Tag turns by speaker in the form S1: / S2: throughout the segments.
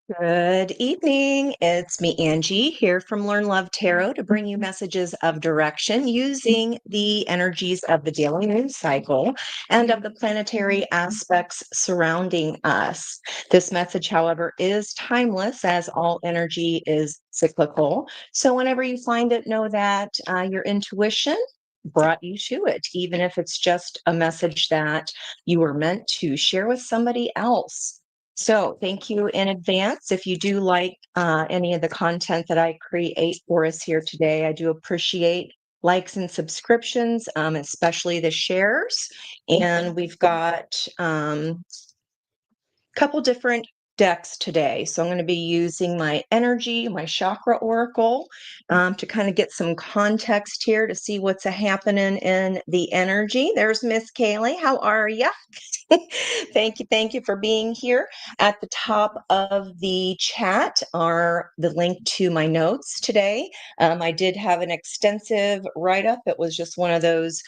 S1: Good evening. It's me, Angie, here from Learn Love Tarot to bring you messages of direction using the energies of the daily moon cycle and of the planetary aspects surrounding us. This message, however, is timeless as all energy is cyclical. So whenever you find it, know that your intuition brought you to it, even if it's just a message that you were meant to share with somebody else. So thank you in advance. If you do like any of the content that I create for us here today, I do appreciate likes and subscriptions, especially the shares. And we've got couple different decks today. So I'm going to be using my energy, my chakra oracle, to kind of get some context here to see what's happening in the energy. There's Miss Kaylee. How are you? Thank you for being here. At the top of the chat are the link to my notes today. I did have an extensive write-up. It was just one of those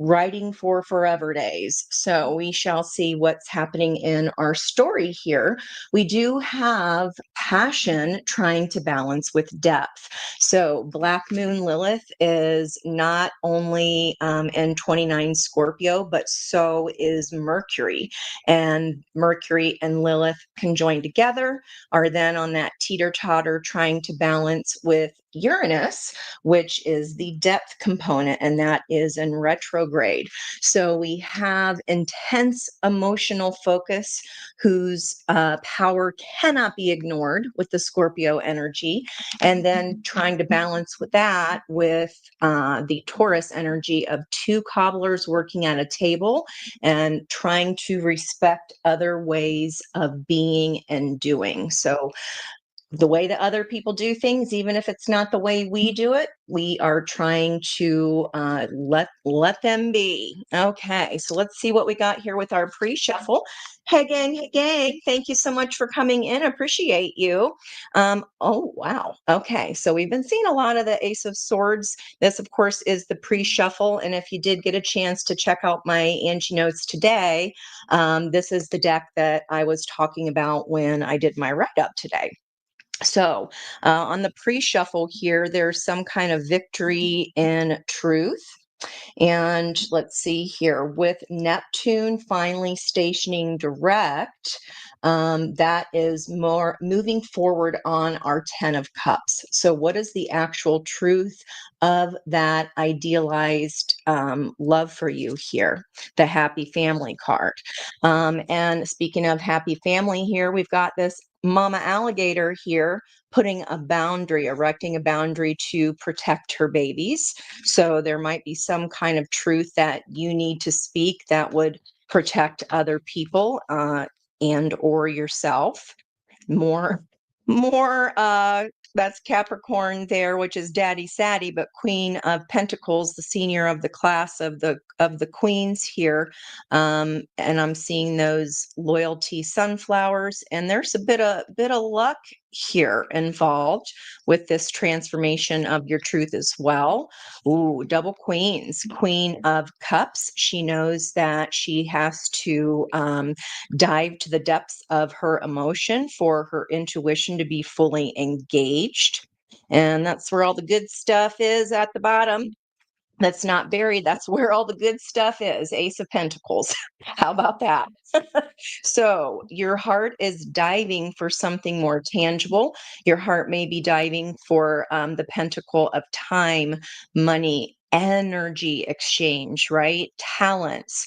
S1: writing for forever days. So we shall see what's happening in our story here. We do have passion trying to balance with depth. So Black Moon Lilith is not only in 29 Scorpio, but so is Mercury. And Mercury and Lilith conjoined together are then on that teeter-totter trying to balance with Uranus, which is the depth component, and that is in retrograde. So we have intense emotional focus whose power cannot be ignored with the Scorpio energy, and then trying to balance with that with the Taurus energy of two cobblers working at a table and trying to respect other ways of being and doing. So the way that other people do things, even if it's not the way we do it, we are trying to let them be. Okay, so let's see what we got here with our pre-shuffle. Hey gang, hey gang! Thank you so much for coming in. Appreciate you. Oh wow. Okay, so we've been seeing a lot of the Ace of Swords. This, of course, is the pre-shuffle, and if you did get a chance to check out my Angi-Notes today, this is the deck that I was talking about when I did my write-up today. So on the pre-shuffle here, there's some kind of victory in truth. And let's see here, with Neptune finally stationing direct, that is more moving forward on our 10 of Cups. So what is the actual truth of that idealized love for you here? The happy family card. And speaking of happy family here, we've got this mama alligator here putting a boundary, erecting a boundary to protect her babies. So there might be some kind of truth that you need to speak that would protect other people and or yourself. More, more, that's Capricorn there, which is Daddy Saddy, but Queen of Pentacles, the senior of the class of the queens here. And I'm seeing those loyalty sunflowers, and there's a bit of luck here involved with this transformation of your truth as well. Ooh, double queens, Queen of Cups. She knows that she has to dive to the depths of her emotion for her intuition to be fully engaged. And that's where all the good stuff is at the bottom. That's not buried. That's where all the good stuff is. Ace of Pentacles. How about that? So your heart is diving for something more tangible. Your heart may be diving for the pentacle of time, money, energy exchange, right? Talents,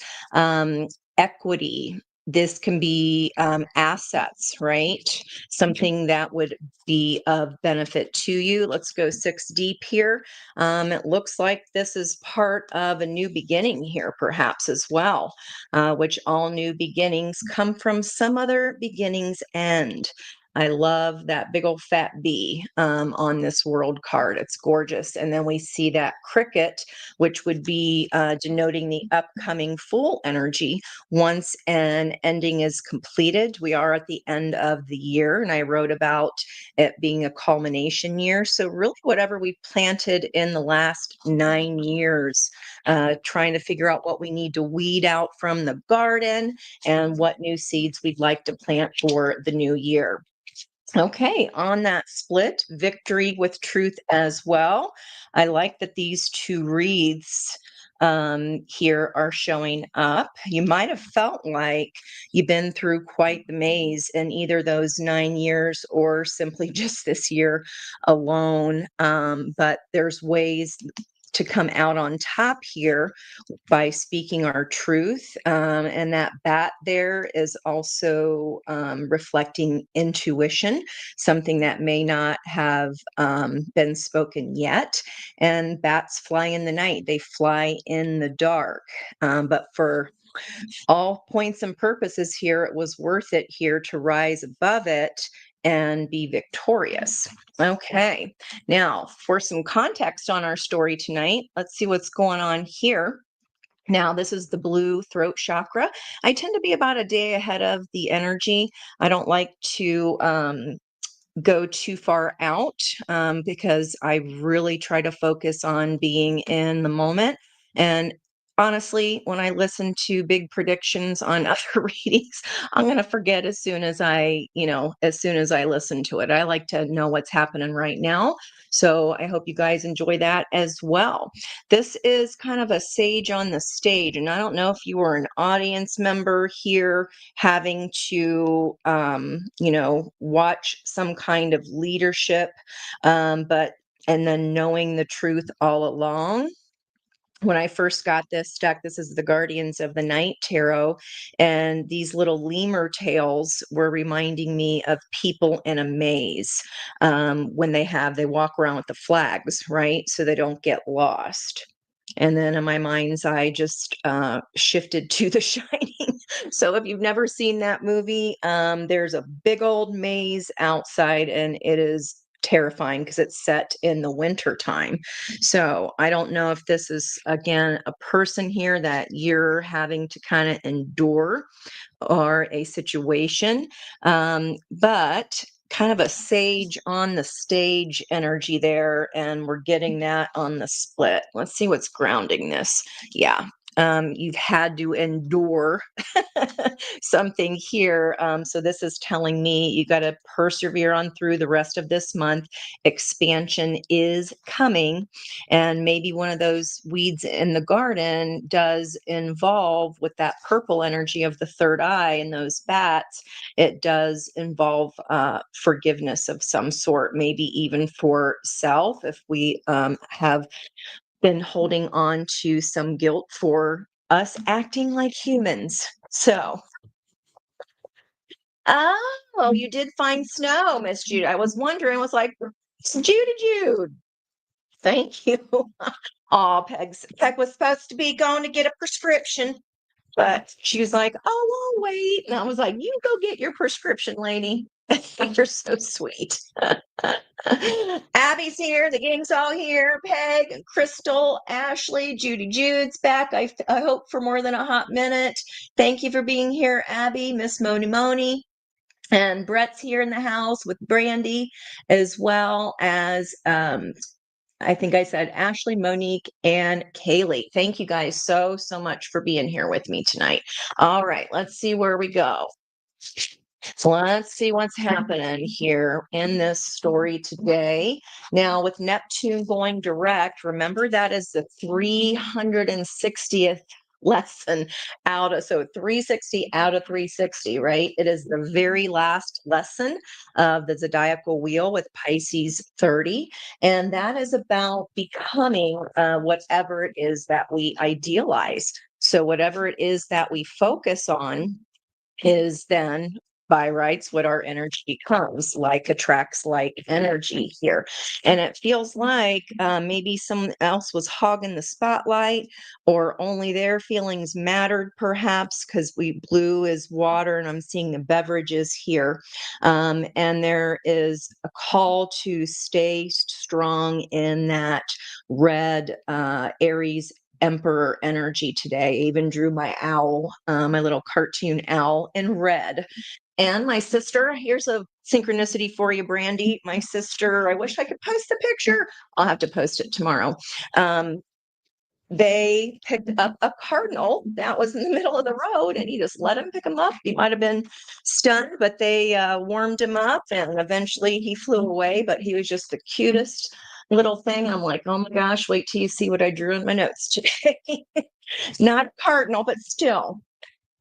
S1: equity. This can be assets, right? Something that would be of benefit to you. Let's go 6 deep here. It looks like this is part of a new beginning here, perhaps as well, which all new beginnings come from some other beginning's end. I love that big old fat bee on this world card. It's gorgeous. And then we see that cricket, which would be denoting the upcoming full energy once an ending is completed. We are at the end of the year, and I wrote about it being a culmination year. So really whatever we planted in the last 9 years, trying to figure out what we need to weed out from the garden and what new seeds we'd like to plant for the new year. Okay, on that split, victory with truth as well. I like that these two wreaths here are showing up. You might have felt like you've been through quite the maze in either those 9 years or simply just this year alone. But there's ways to come out on top here by speaking our truth. And that bat there is also reflecting intuition, something that may not have been spoken yet. And bats fly in the night, they fly in the dark. But for all points and purposes here, it was worth it here to rise above it and be victorious. Okay, now for some context on our story tonight, let's see what's going on here. Now, this is the blue throat chakra. I tend to be about a day ahead of the energy. I don't like to go too far out because I really try to focus on being in the moment. And honestly, when I listen to big predictions on other readings, I'm going to forget as soon as as soon as I listen to it. I like to know what's happening right now. So I hope you guys enjoy that as well. This is kind of a sage on the stage. And I don't know if you were an audience member here having to, watch some kind of leadership, and then knowing the truth all along. When I first got this deck, this is the Guardians of the Night Tarot, and these little lemur tails were reminding me of people in a maze when they walk around with the flags, right? So they don't get lost. And then in my mind's eye, just shifted to The Shining. So if you've never seen that movie, there's a big old maze outside, and it is terrifying because it's set in the winter time. So I don't know if this is, again, a person here that you're having to kind of endure or a situation, but kind of a sage on the stage energy there, and we're getting that on the split. Let's see what's grounding this. Yeah. You've had to endure something here. So this is telling me you got to persevere on through the rest of this month. Expansion is coming, and maybe one of those weeds in the garden does involve, with that purple energy of the third eye and those bats, it does involve forgiveness of some sort, maybe even for self, if we have been holding on to some guilt for us acting like humans. So, oh, you did find snow, Miss Jude. I was wondering, was like, Judy Jude. Thank you. Oh, Peg was supposed to be going to get a prescription, but she was like, "Oh, I'll wait." And I was like, "You go get your prescription, lady." You're so sweet. Abby's here. The gang's all here. Peg, Crystal, Ashley, Judy Jude's back. I hope for more than a hot minute. Thank you for being here, Abby, Miss Moni Moni. And Brett's here in the house with Brandy, as well as I think I said Ashley, Monique, and Kaylee. Thank you guys so much for being here with me tonight. All right, let's see where we go. So let's see what's happening here in this story today. Now, with Neptune going direct, remember that is the 360th lesson so 360 out of 360, right? It is the very last lesson of the zodiacal wheel with Pisces 30. And that is about becoming whatever it is that we idealize. So whatever it is that we focus on is then by rights what our energy becomes, like attracts like energy here. And it feels like maybe someone else was hogging the spotlight, or only their feelings mattered, perhaps, because blue is water, and I'm seeing the beverages here. And there is a call to stay strong in that red Aries Emperor energy today. I even drew my owl, my little cartoon owl in red. And my sister, here's a synchronicity for you, Brandy. My sister, I wish I could post the picture. I'll have to post it tomorrow. they picked up a cardinal that was in the middle of the road, and he just let him pick him up. He might have been stunned, but they warmed him up, and eventually he flew away. But he was just the cutest little thing. I'm like, oh my gosh, wait till you see what I drew in my notes today. Not a cardinal, but still.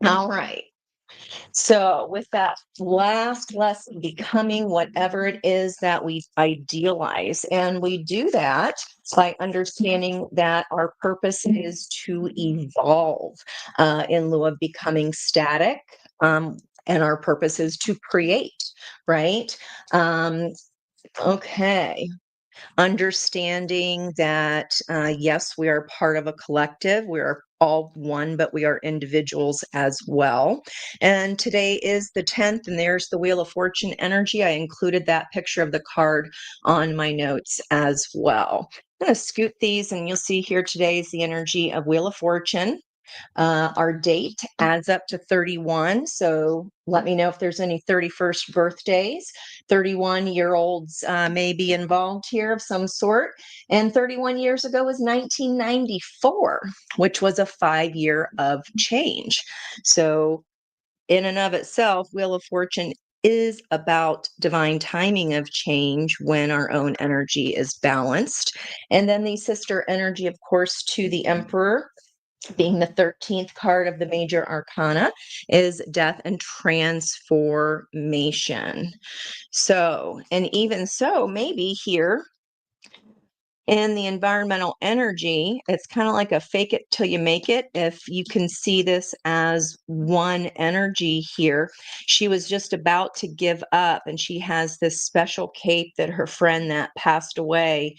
S1: All right. So, with that last lesson, becoming whatever it is that we idealize. And we do that by understanding that our purpose is to evolve in lieu of becoming static. And our purpose is to create, right? Um, okay. Understanding that, yes, we are part of a collective. We are all one, but we are individuals as well. And today is the 10th, and there's the Wheel of Fortune energy. I included that picture of the card on my notes as well. I'm going to scoot these, and you'll see here today is the energy of Wheel of Fortune. Our date adds up to 31. So let me know if there's any 31st birthdays. 31-year-olds may be involved here of some sort. And 31 years ago was 1994, which was a 5-year of change. So in and of itself, Wheel of Fortune is about divine timing of change when our own energy is balanced. And then the sister energy, of course, to the Emperor, being the 13th card of the major arcana, is death and transformation. So, and even so, maybe here in the environmental energy, it's kind of like a fake it till you make it. If you can see this as one energy here, she was just about to give up, and she has this special cape that her friend that passed away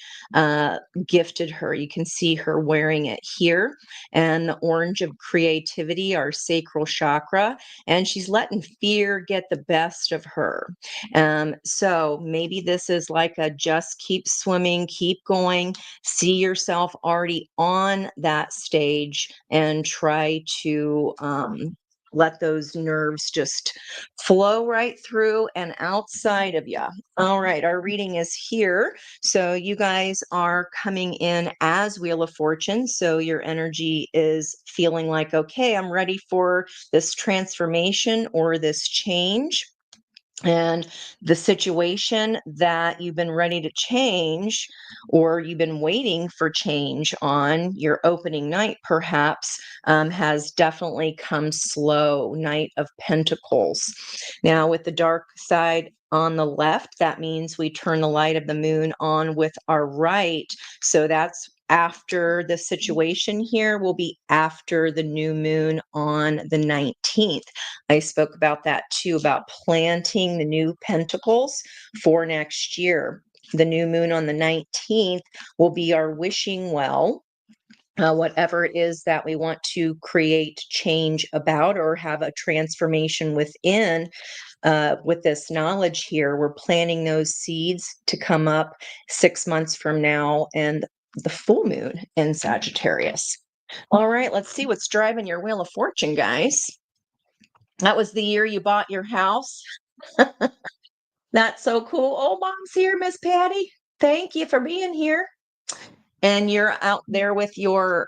S1: gifted her. You can see her wearing it here, and the orange of creativity, our sacral chakra, and she's letting fear get the best of her. So maybe this is like a just keep swimming, keep going, see yourself already on that stage, and try to let those nerves just flow right through and outside of you. All right, our reading is here. So you guys are coming in as Wheel of Fortune. So your energy is feeling like, okay, I'm ready for this transformation or this change. And the situation that you've been ready to change, or you've been waiting for change on your opening night, perhaps, has definitely come slow. Knight of Pentacles. Now, with the dark side on the left, that means we turn the light of the moon on with our right. So that's after the situation here will be after the new moon on the 19th. I spoke about that too, about planting the new pentacles for next year. The new moon on the 19th will be our wishing well. Whatever it is that we want to create change about or have a transformation within, with this knowledge here, we're planting those seeds to come up 6 months from now and the full moon in Sagittarius. All right, let's see what's driving your Wheel of Fortune, guys. That was the year you bought your house. That's so cool. Oh, mom's here, Miss Patty. Thank you for being here. And you're out there with your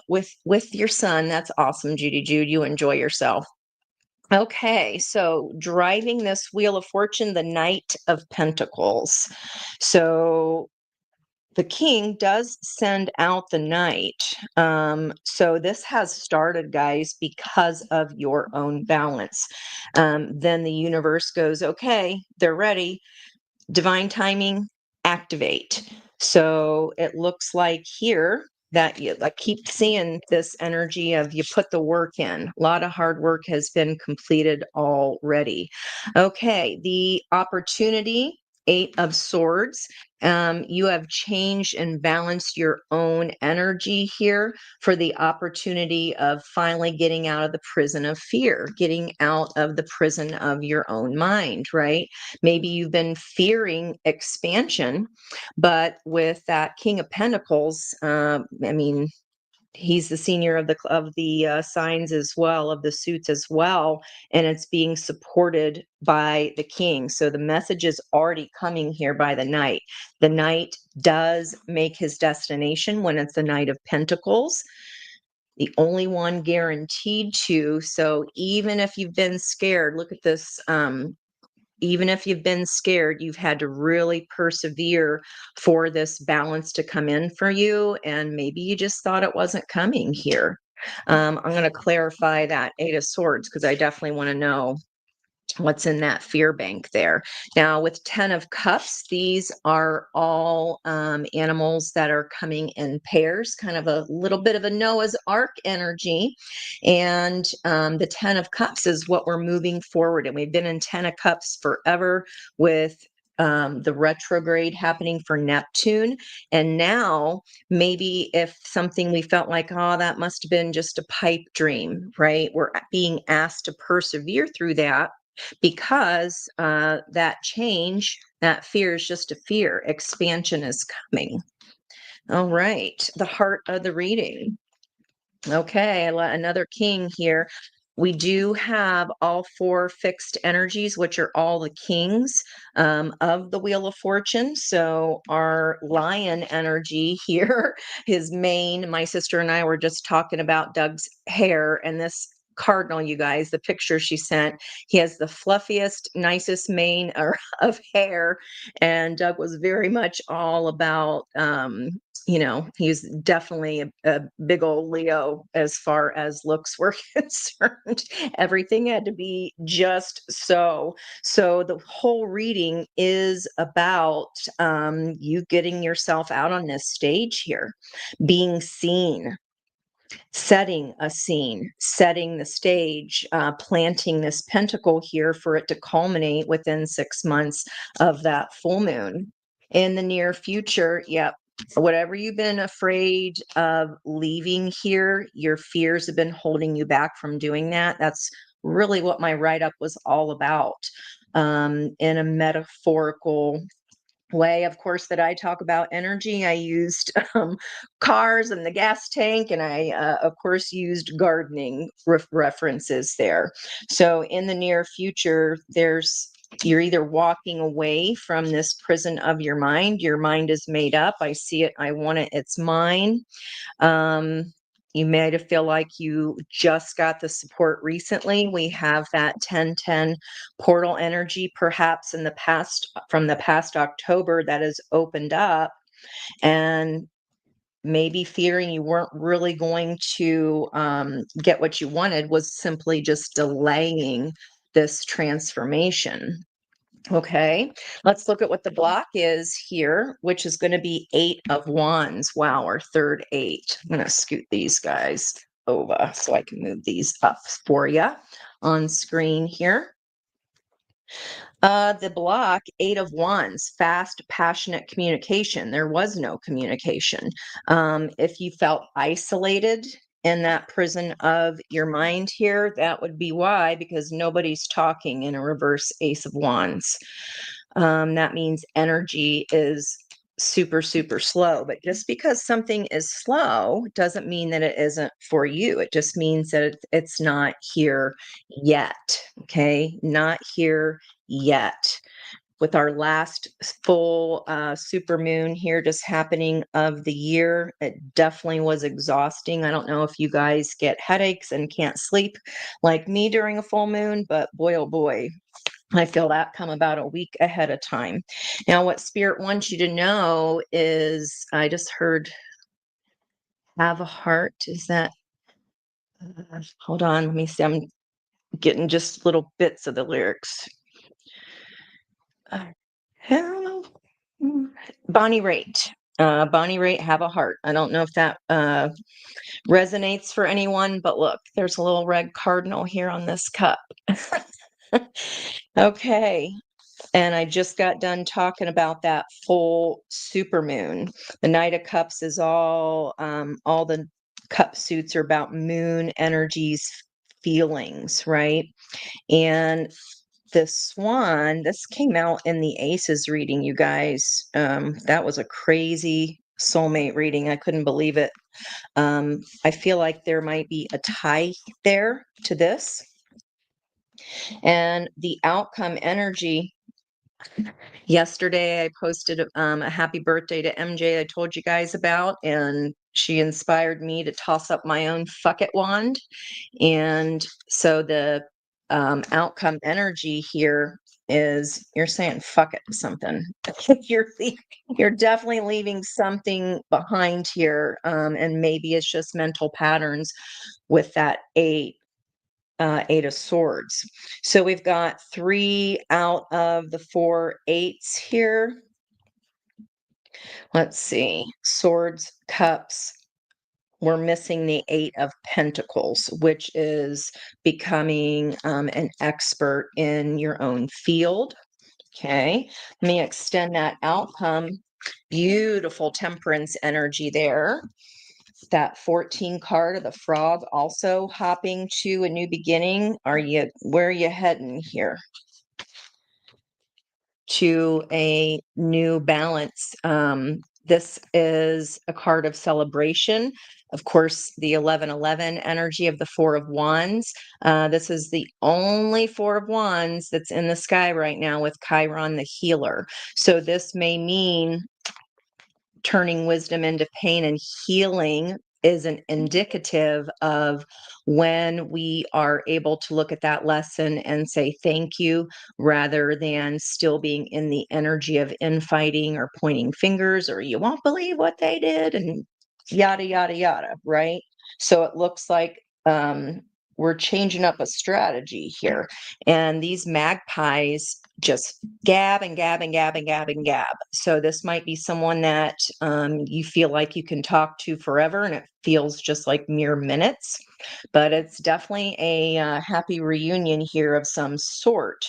S1: with your son. That's awesome, Judy Jude. You enjoy yourself. Okay, so driving this Wheel of Fortune, the Knight of Pentacles. So the king does send out the knight. So this has started, guys, because of your own balance. Then the universe goes, okay, they're ready. Divine timing, activate. So it looks like here that you like keep seeing this energy of you put the work in. A lot of hard work has been completed already. Okay, the opportunity, 8 of Swords. You have changed and balanced your own energy here for the opportunity of finally getting out of the prison of fear, getting out of the prison of your own mind, right? Maybe you've been fearing expansion, but with that King of Pentacles, I mean, he's the senior of the signs as well, of the suits as well, and it's being supported by the king. So the message is already coming here by the knight. The knight does make his destination when it's the Knight of Pentacles, the only one guaranteed to. So even if you've been scared, look at this. Even if you've been scared, you've had to really persevere for this balance to come in for you. And maybe you just thought it wasn't coming here. I'm going to clarify that Eight of Swords because I definitely want to know what's in that fear bank there. Now with 10 of Cups, these are all animals that are coming in pairs, kind of a little bit of a Noah's Ark energy. And the 10 of Cups is what we're moving forward. And we've been in 10 of Cups forever with the retrograde happening for Neptune. And now maybe if something we felt like, oh, that must have been just a pipe dream, right? We're being asked to persevere through that, because that change, that fear is just a fear. Expansion is coming. All right, the heart of the reading. Okay, another king here. We do have all four fixed energies, which are all the kings of the Wheel of Fortune. So our lion energy here, his mane, my sister and I were just talking about Doug's hair, and this cardinal, you guys, the picture she sent, he has the fluffiest, nicest mane of hair. And Doug was very much all about he's definitely a big old Leo as far as looks were concerned. Everything had to be just so. So the whole reading is about you getting yourself out on this stage here, being seen, setting a scene, setting the stage, planting this pentacle here for it to culminate within 6 months of that full moon. In the near future, yep, whatever you've been afraid of leaving here, your fears have been holding you back from doing that. That's really what my write-up was all about, in a metaphorical way, of course, that I talk about energy. I used cars and the gas tank, and I, of course, used gardening references there. So in the near future, you're either walking away from this prison of your mind. Your mind is made up. I see it. I want it. It's mine. You may feel like you just got the support recently. We have that 1010 portal energy, perhaps in the past, from the past October, that has opened up, and maybe fearing you weren't really going to get what you wanted was simply just delaying this transformation. Okay, let's look at what the block is here, which is going to be 8 of Wands. Wow, our third 8. I'm going to scoot these guys over so I can move these up for you on screen here. The block, 8 of Wands, fast, passionate communication. There was no communication. If you felt isolated in that prison of your mind here, that would be why, because nobody's talking in a reverse Ace of Wands. That means energy is super, super slow. But just because something is slow doesn't mean that it isn't for you. It just means that it's not here yet. Okay, not here yet. With our last full super moon here just happening of the year, it definitely was exhausting. I don't know if you guys get headaches and can't sleep like me during a full moon, but boy, oh boy, I feel that come about a week ahead of time. Now, what Spirit wants you to know is, I just heard have a heart. Is that, hold on, let me see. I'm getting just little bits of the lyrics. Hello. Bonnie Raitt. Bonnie Raitt, have a heart. I don't know if that resonates for anyone, but look, there's a little red cardinal here on this cup. Okay. And I just got done talking about that full supermoon. The Knight of Cups is all the cup suits are about moon energies, feelings, right? And the Swan, this came out in the Aces reading, you guys. That was a crazy soulmate reading. I couldn't believe it. I feel like there might be a tie there to this. And the outcome energy. Yesterday, I posted a happy birthday to MJ I told you guys about, and she inspired me to toss up my own fuck it wand. And so the outcome energy here is you're saying fuck it to something. you're you're definitely leaving something behind here, and maybe it's just mental patterns with that eight of swords. So we've got 3 out of the 4 eights here. Let's see. Swords, cups. We're missing the 8 of pentacles, which is becoming an expert in your own field. Okay. Let me extend that outcome. Beautiful temperance energy there. That 14 card of the frog also hopping to a new beginning. Where are you heading here? To a new balance. This is a card of celebration. Of course, the 1111 energy of the 4 of Wands. This is the only 4 of Wands that's in the sky right now with Chiron the healer. So this may mean turning wisdom into pain, and healing is an indicative of when we are able to look at that lesson and say thank you, rather than still being in the energy of infighting or pointing fingers or you won't believe what they did and yada yada yada, right? So it looks like we're changing up a strategy here, and these magpies just gab and gab and gab and gab and gab. So this might be someone that you feel like you can talk to forever, and it feels just like mere minutes. But it's definitely a happy reunion here of some sort.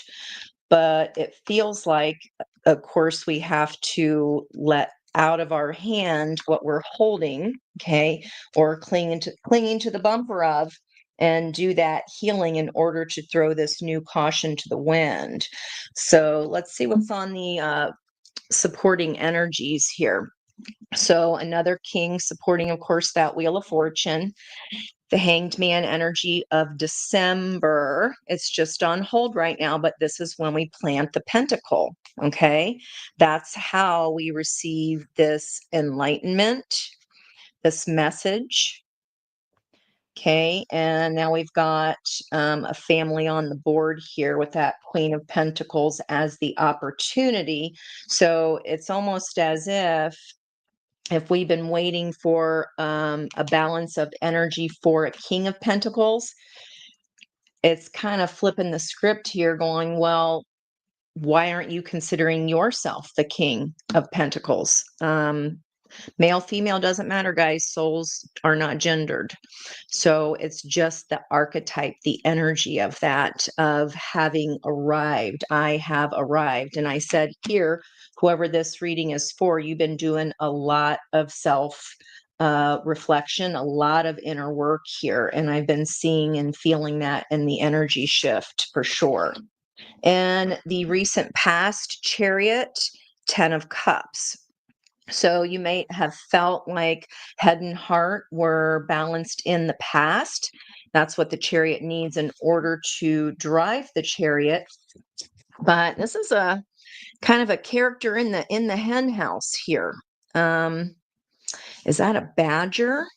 S1: But it feels like, of course, we have to let out of our hand what we're holding, okay, or clinging to the bumper of, and do that healing in order to throw this new caution to the wind. So let's see what's on the supporting energies here. So another king supporting, of course, that Wheel of Fortune. The Hanged Man energy of December. It's just on hold right now, but this is when we plant the pentacle. Okay. That's how we receive this enlightenment, this message. Okay, and now we've got a family on the board here with that Queen of Pentacles as the opportunity. So it's almost as if we've been waiting for a balance of energy for a King of Pentacles, it's kind of flipping the script here, going, well, why aren't you considering yourself the King of Pentacles? Male, female, doesn't matter, guys. Souls are not gendered. So it's just the archetype, the energy of that, of having arrived. I have arrived. And I said here, whoever this reading is for, you've been doing a lot of self reflection, a lot of inner work here. And I've been seeing and feeling that in the energy shift for sure. And the recent past, Chariot, 10 of Cups. So you may have felt like head and heart were balanced in the past. That's what the Chariot needs in order to drive the Chariot. But this is a kind of a character in the hen house here. Is that a badger?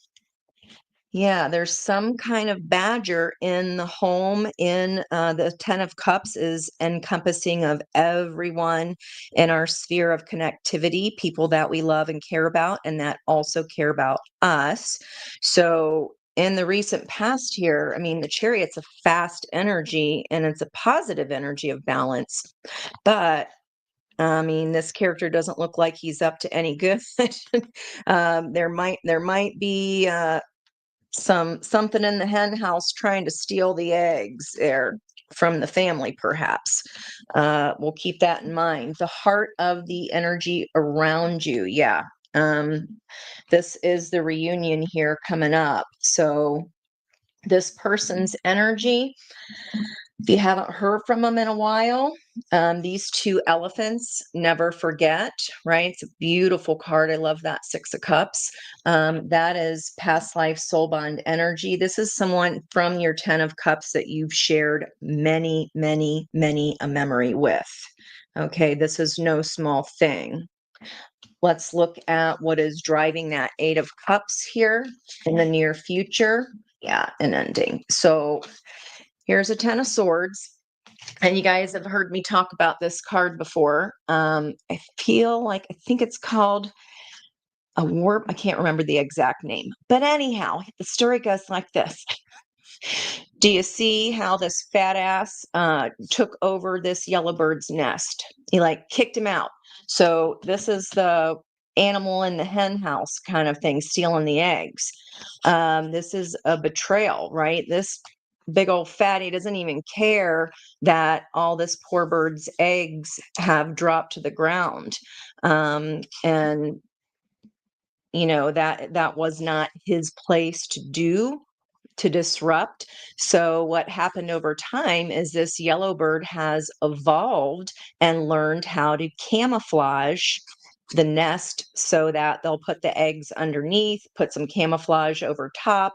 S1: Yeah, there's some kind of badger in the home. In the 10 of Cups is encompassing of everyone in our sphere of connectivity, people that we love and care about, and that also care about us. So in the recent past here, I mean, the Chariot's a fast energy and it's a positive energy of balance. But I mean, this character doesn't look like he's up to any good. There might be something in the hen house trying to steal the eggs there from the family, perhaps. We'll keep that in mind. The heart of the energy around you. Yeah. This is the reunion here coming up. So this person's energy, If you haven't heard from them in a while, these two elephants never forget, right? It's a beautiful card. I love that Six of Cups. That is past life soul bond energy. This is someone from your Ten of Cups that you've shared many, many, many a memory with. Okay, this is no small thing. Let's look at what is driving that Eight of Cups here in the near future. Yeah, an ending. So here's a Ten of Swords. And you guys have heard me talk about this card before. I think it's called a warp. I can't remember the exact name. But anyhow, the story goes like this. Do you see how this fat ass took over this yellowbird's nest? He like kicked him out. So this is the animal in the hen house kind of thing, stealing the eggs. This is a betrayal, right? This big old fatty doesn't even care that all this poor bird's eggs have dropped to the ground. And you know that was not his place to do, to disrupt. So what happened over time is this yellow bird has evolved and learned how to camouflage the nest so that they'll put the eggs underneath, put some camouflage over top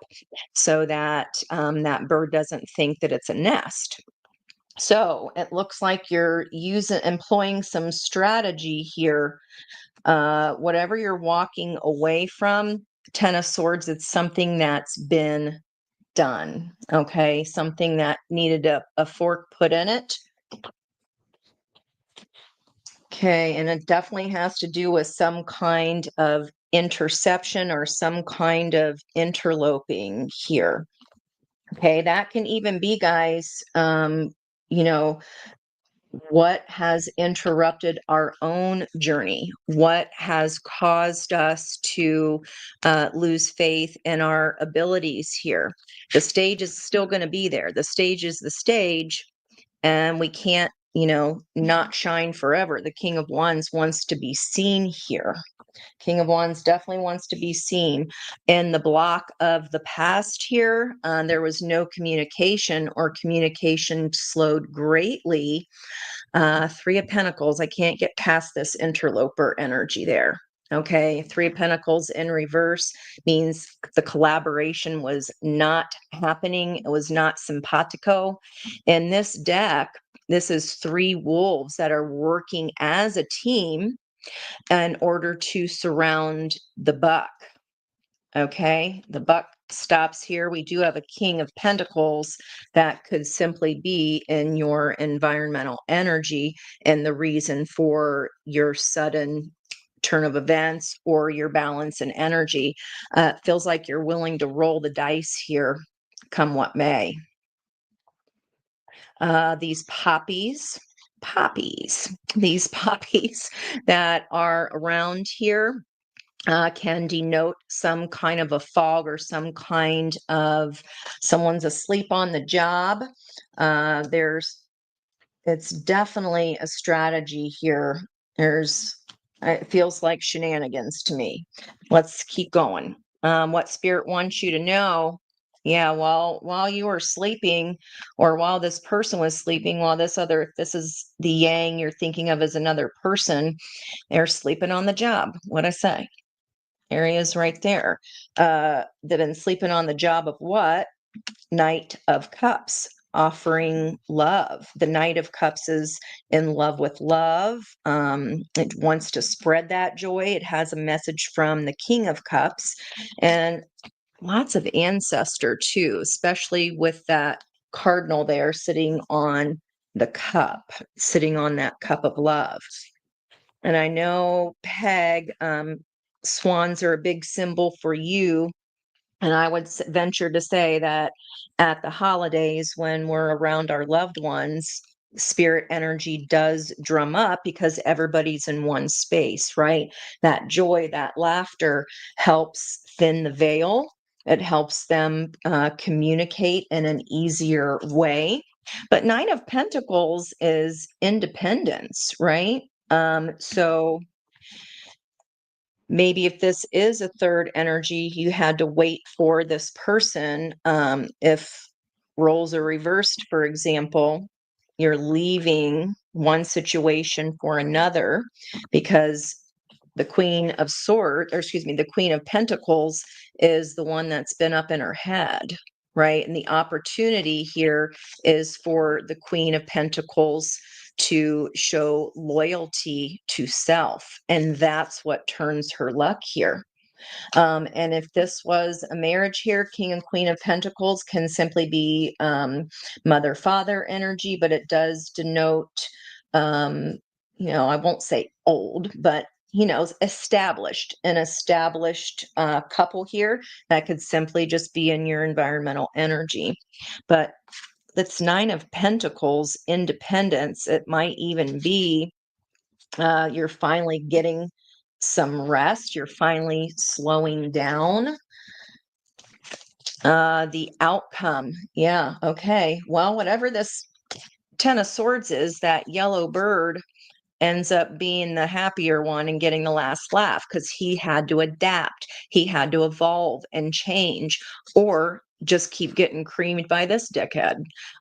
S1: so that that bird doesn't think that it's a nest. So it looks like you're employing some strategy here. Whatever you're walking away from, Ten of Swords, it's something that's been done. Okay, something that needed a fork put in it. Okay, and it definitely has to do with some kind of interception or some kind of interloping here. Okay, that can even be, guys, you know, what has interrupted our own journey? What has caused us to lose faith in our abilities here? The stage is still going to be there. The stage is the stage, and we can't, not shine forever. The King of Wands wants to be seen here. King of Wands definitely wants to be seen. In the block of the past here, there was no communication, or communication slowed greatly. Three of Pentacles, I can't get past this interloper energy there. Okay, Three of Pentacles in reverse means the collaboration was not happening. It was not simpatico. In this deck, this is three wolves that are working as a team in order to surround the buck. Okay, the buck stops here. We do have a King of Pentacles that could simply be in your environmental energy and the reason for your sudden turn of events or your balance and energy. Feels like you're willing to roll the dice here, come what may. These these poppies that are around here can denote some kind of a fog or some kind of someone's asleep on the job. It's definitely a strategy here. It feels like shenanigans to me. Let's keep going. What Spirit wants you to know. Yeah, while you were sleeping, or while this person was sleeping, this is the yang you're thinking of as another person, they're sleeping on the job. What'd I say? Areas right there. They've been sleeping on the job of what? Knight of Cups, offering love. The Knight of Cups is in love with love. It wants to spread that joy. It has a message from the King of Cups, and lots of ancestor too, especially with that cardinal there sitting on the cup, sitting on that cup of love. And I know, Peg, swans are a big symbol for you. And I would venture to say that at the holidays, when we're around our loved ones, spirit energy does drum up because everybody's in one space, right? That joy, that laughter helps thin the veil. It helps them communicate in an easier way. But Nine of Pentacles is independence, right? So maybe if this is a third energy, you had to wait for this person. If roles are reversed, for example, you're leaving one situation for another because the Queen of Swords, or excuse me, the Queen of Pentacles is the one that's been up in her head, right? And the opportunity here is for the Queen of Pentacles to show loyalty to self. And that's what turns her luck here. And if this was a marriage here, King and Queen of Pentacles can simply be mother father energy, but it does denote, I won't say old, but established, an established couple here that could simply just be in your environmental energy. But that's Nine of Pentacles, independence. It might even be you're finally getting some rest. You're finally slowing down. The outcome. Yeah. Okay. Well, whatever this Ten of Swords is, that yellow bird ends up being the happier one and getting the last laugh because he had to adapt. He had to evolve and change, or just keep getting creamed by this dickhead.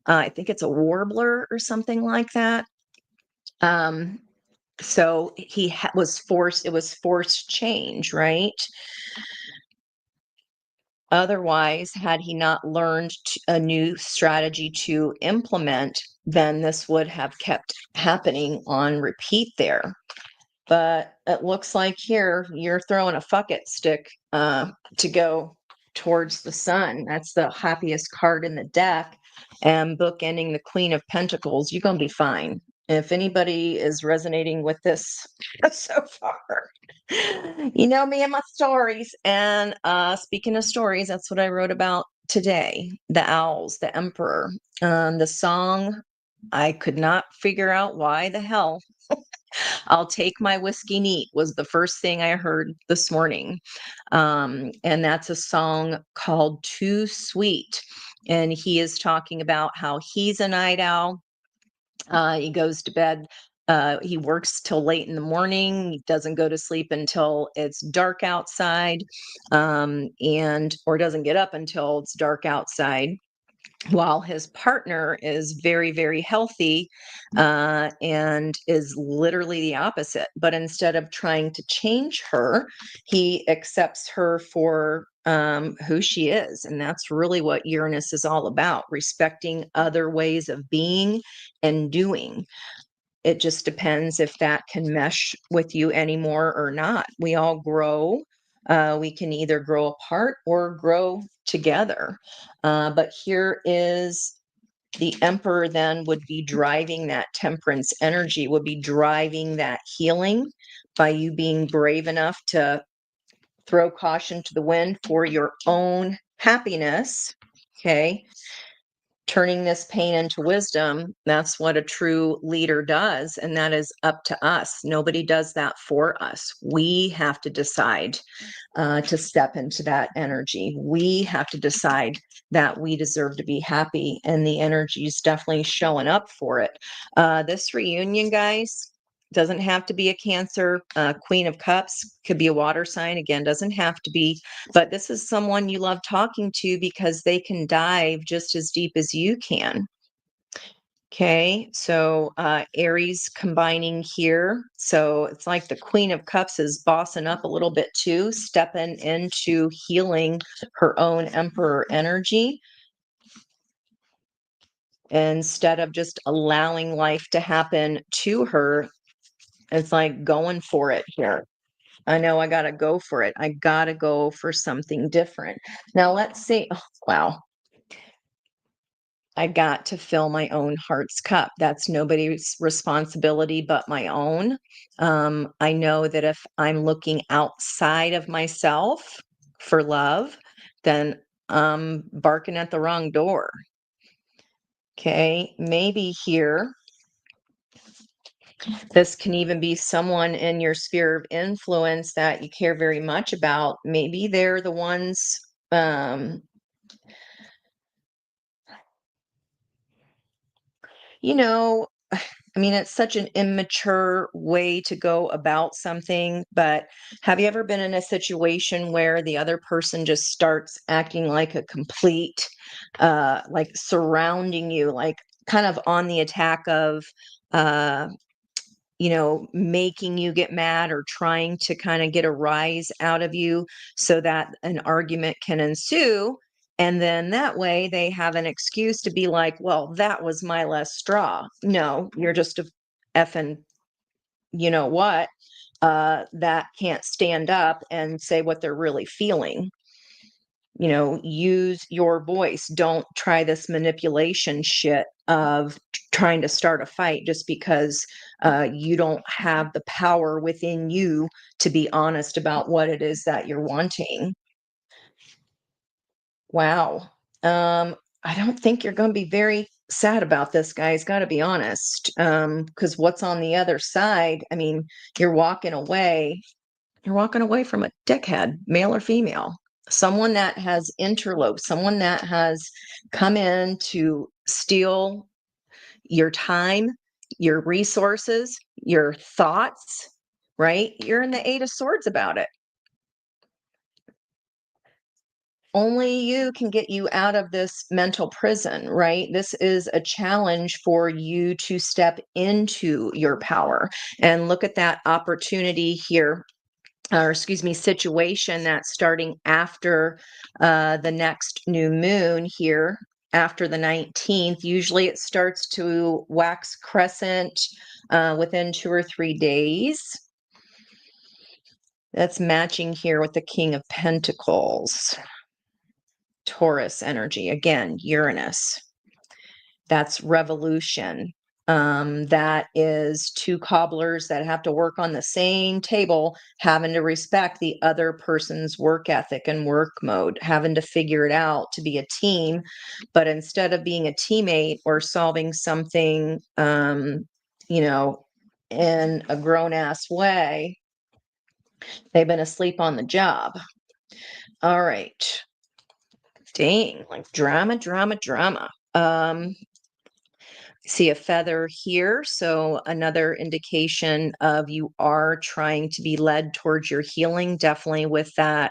S1: I think it's a warbler or something like that. So he was forced, it was forced change, right? Otherwise, had he not learned a new strategy to implement, then this would have kept happening on repeat there. But it looks like here you're throwing a fuck it stick to go towards the sun. That's the happiest card in the deck. And bookending the Queen of Pentacles, you're going to be fine. If anybody is resonating with this so far, you know me and my stories. And speaking of stories, that's what I wrote about today. The owls, the emperor, the song. I could not figure out why the hell I'll take my whiskey neat was the first thing I heard this morning. And that's a song called Too Sweet. And he is talking about how he's a night owl. He goes to bed. He works till late in the morning. He doesn't go to sleep until it's dark outside, and or doesn't get up until it's dark outside. While his partner is very, very healthy and is literally the opposite. But instead of trying to change her, he accepts her for who she is. And that's really what Uranus is all about, respecting other ways of being and doing. It just depends if that can mesh with you anymore or not. We all grow. We can either grow apart or grow together. But here is the emperor then would be driving that temperance energy, would be driving that healing by you being brave enough to throw caution to the wind for your own happiness. Okay. Turning this pain into wisdom, that's what a true leader does. And that is up to us. Nobody does that for us. We have to decide to step into that energy. We have to decide that we deserve to be happy. And the energy is definitely showing up for it. This reunion, guys, doesn't have to be a Cancer. Queen of Cups could be a water sign. Again, doesn't have to be. But this is someone you love talking to because they can dive just as deep as you can. Okay, so Aries combining here. So it's like the Queen of Cups is bossing up a little bit too, stepping into healing her own Emperor energy instead of just allowing life to happen to her. It's like going for it here. I know I got to go for it. I got to go for something different. Now, let's see. Oh, wow. I got to fill my own heart's cup. That's nobody's responsibility but my own. I know that if I'm looking outside of myself for love, then I'm barking at the wrong door. Okay, maybe here. This can even be someone in your sphere of influence that you care very much about. Maybe they're the ones you know, I mean, it's such an immature way to go about something, but have you ever been in a situation where the other person just starts acting like a complete, like surrounding you, like kind of on the attack of, uh, making you get mad or trying to kind of get a rise out of you so that an argument can ensue. And then that way they have an excuse to be like, well, that was my last straw. No, you're just a effing, you know what, that can't stand up and say what they're really feeling. Use your voice. Don't try this manipulation shit of trying to start a fight just because you don't have the power within you to be honest about what it is that you're wanting. Wow. I don't think you're going to be very sad about this, guys. Got to be honest. Because what's on the other side? I mean, you're walking away you're walking away from a dickhead, male or female, someone that has interloped, someone that has come in to steal your time, your resources, your thoughts, right? You're in the Eight of Swords about it. Only you can get you out of this mental prison, right? This is a challenge for you to step into your power. And look at that opportunity here, or excuse me, situation that's starting after the next new moon here, after the 19th. Usually it starts to wax crescent within 2 or 3 days. That's matching here with the King of Pentacles. Taurus energy, again, Uranus. That's revolution. That is two cobblers that have to work on the same table, having to respect the other person's work ethic and work mode, having to figure it out to be a team. But instead of being a teammate or solving something, in a grown ass way, they've been asleep on the job. All right. Dang, like drama, drama, drama. See a feather here. So another indication of you are trying to be led towards your healing, definitely with that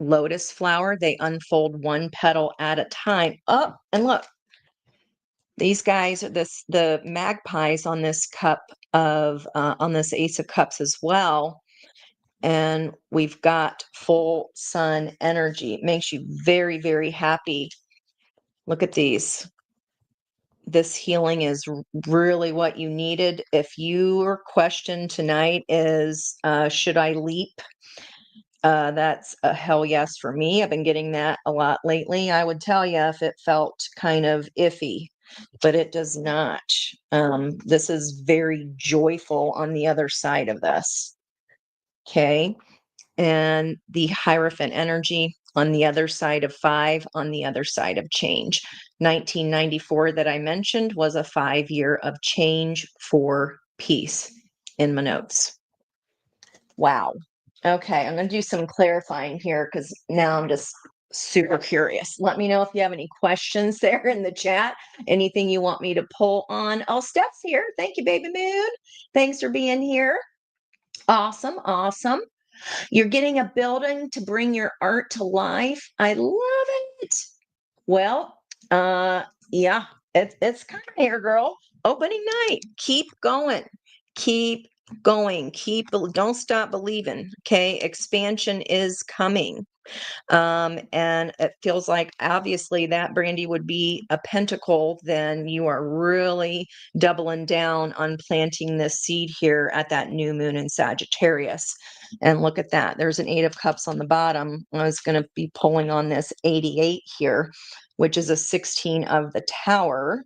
S1: lotus flower. They unfold one petal at a time. Oh, and look, these guys are the magpies on this cup of on this Ace of Cups as well. And we've got full sun energy. It makes you very, very happy. Look at these. This healing is really what you needed. If your question tonight is, should I leap? That's a hell yes for me. I've been getting that a lot lately. I would tell you if it felt kind of iffy, but it does not. This is very joyful on the other side of this. Okay. And the Hierophant energy on the other side of 5, on the other side of change. 1994 that I mentioned was a 5-year of change for peace in my notes. Wow. Okay, I'm going to do some clarifying here because now I'm just super curious. Let me know if you have any questions there in the chat. Anything you want me to pull on. Oh, Steph's here. Thank you, Baby Moon. Thanks for being here. Awesome. Awesome. You're getting a building to bring your art to life. I love it. Well, yeah, it's kind of here, girl. Opening night. Keep going. Keep going. Don't stop believing. Okay. Expansion is coming. And it feels like obviously that Brandy would be a pentacle, then you are really doubling down on planting this seed here at that new moon in Sagittarius. And look at that. There's an 8 of Cups on the bottom. I was going to be pulling on this 88 here, which is a 16 of the Tower.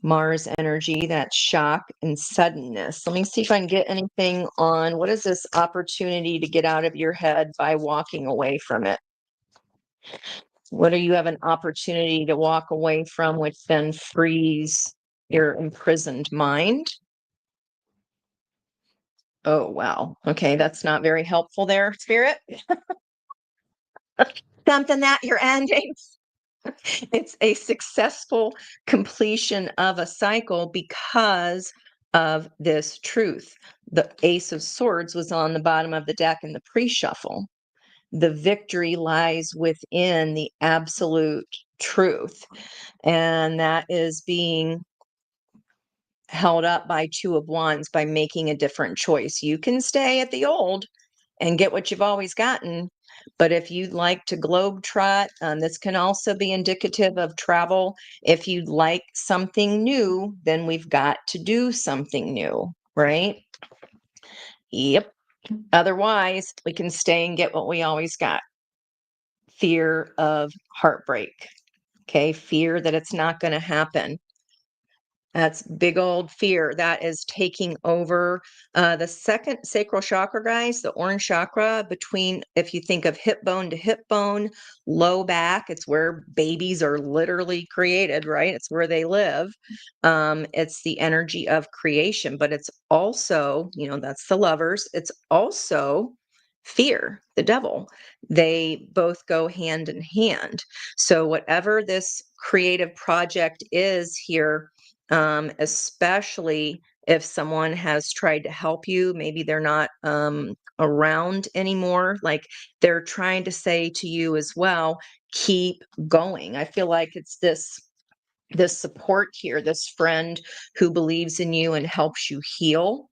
S1: Mars energy, that shock and suddenness. Let me see if I can get anything on what is this opportunity to get out of your head by walking away from it? What do you have an opportunity to walk away from, which then frees your imprisoned mind? Oh, wow. Okay, that's not very helpful there, Spirit. Something that you're ending. It's a successful completion of a cycle because of this truth. The Ace of Swords was on the bottom of the deck in the pre-shuffle. The victory lies within the absolute truth, and that is being held up by Two of Wands by making a different choice. You can stay at the old and get what you've always gotten, but if you'd like to globetrot, this can also be indicative of travel. If you'd like something new, then we've got to do something new, right? Yep. Otherwise, we can stay and get what we always got. Fear of heartbreak. Okay, fear that it's not going to happen. That's big old fear that is taking over the second sacral chakra, guys, the orange chakra between, if you think of hip bone to hip bone, low back, it's where babies are literally created, right? It's where they live. It's the energy of creation, but it's also, that's the lovers. It's also fear, the devil. They both go hand in hand. So, whatever this creative project is here, especially if someone has tried to help you, maybe they're not around anymore, like they're trying to say to you as well, keep going. I feel like it's this support here, this friend who believes in you and helps you heal.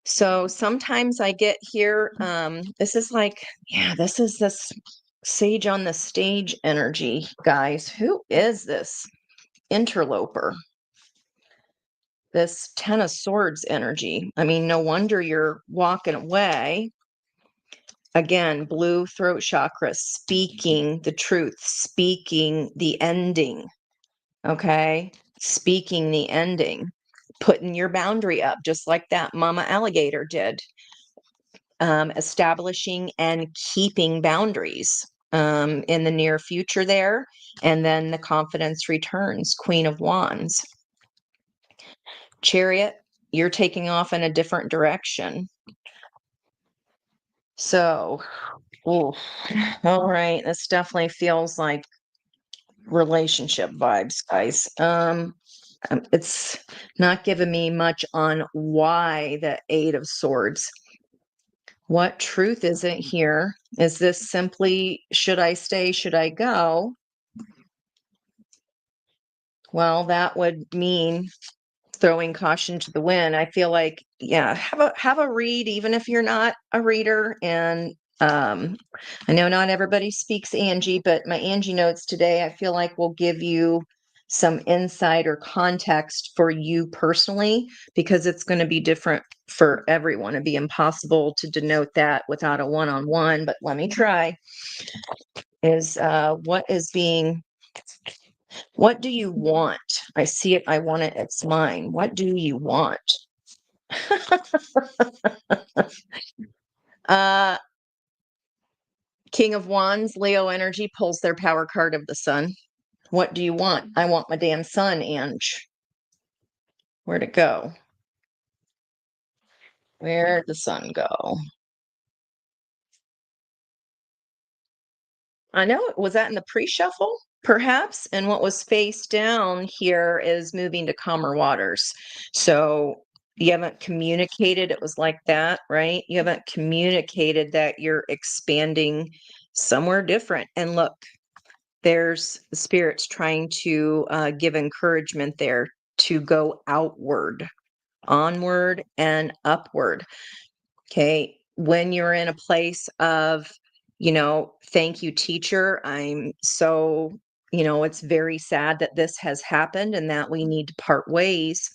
S1: So sometimes I get here, this is like, this is this sage on the stage energy, guys. Who is this interloper? This Ten of Swords energy. I mean, no wonder you're walking away. Again, blue throat chakra, speaking the truth, speaking the ending. Okay. Speaking the ending, putting your boundary up, just like that mama alligator did. Establishing and keeping boundaries in the near future there. And then the confidence returns, Queen of Wands. Chariot, you're taking off in a different direction. So, ooh, all right, this definitely feels like relationship vibes, guys. It's not giving me much on why the Eight of Swords. What truth is it here? Is this simply, should I stay, should I go? Well, that would mean throwing caution to the wind. I feel like, have a read, even if you're not a reader. And I know not everybody speaks Angie, but my Angi-Notes today, I feel like will give you some insight or context for you personally, because it's going to be different for everyone. It'd be impossible to denote that without a one-on-one, but let me try. Is what do you want? I see it. I want it. It's mine. What do you want? uh, King of Wands, Leo energy pulls their power card of the sun. What do you want? I want my damn sun, Ange. Where'd it go? Where'd the sun go? I know. Was that in the pre-shuffle? Perhaps. And what was face down here is moving to calmer waters. So you haven't communicated it was like that, right? You haven't communicated that you're expanding somewhere different. And look, there's the spirits trying to give encouragement there to go outward, onward, and upward. Okay. When you're in a place of, thank you, teacher. I'm so, it's very sad that this has happened and that we need to part ways.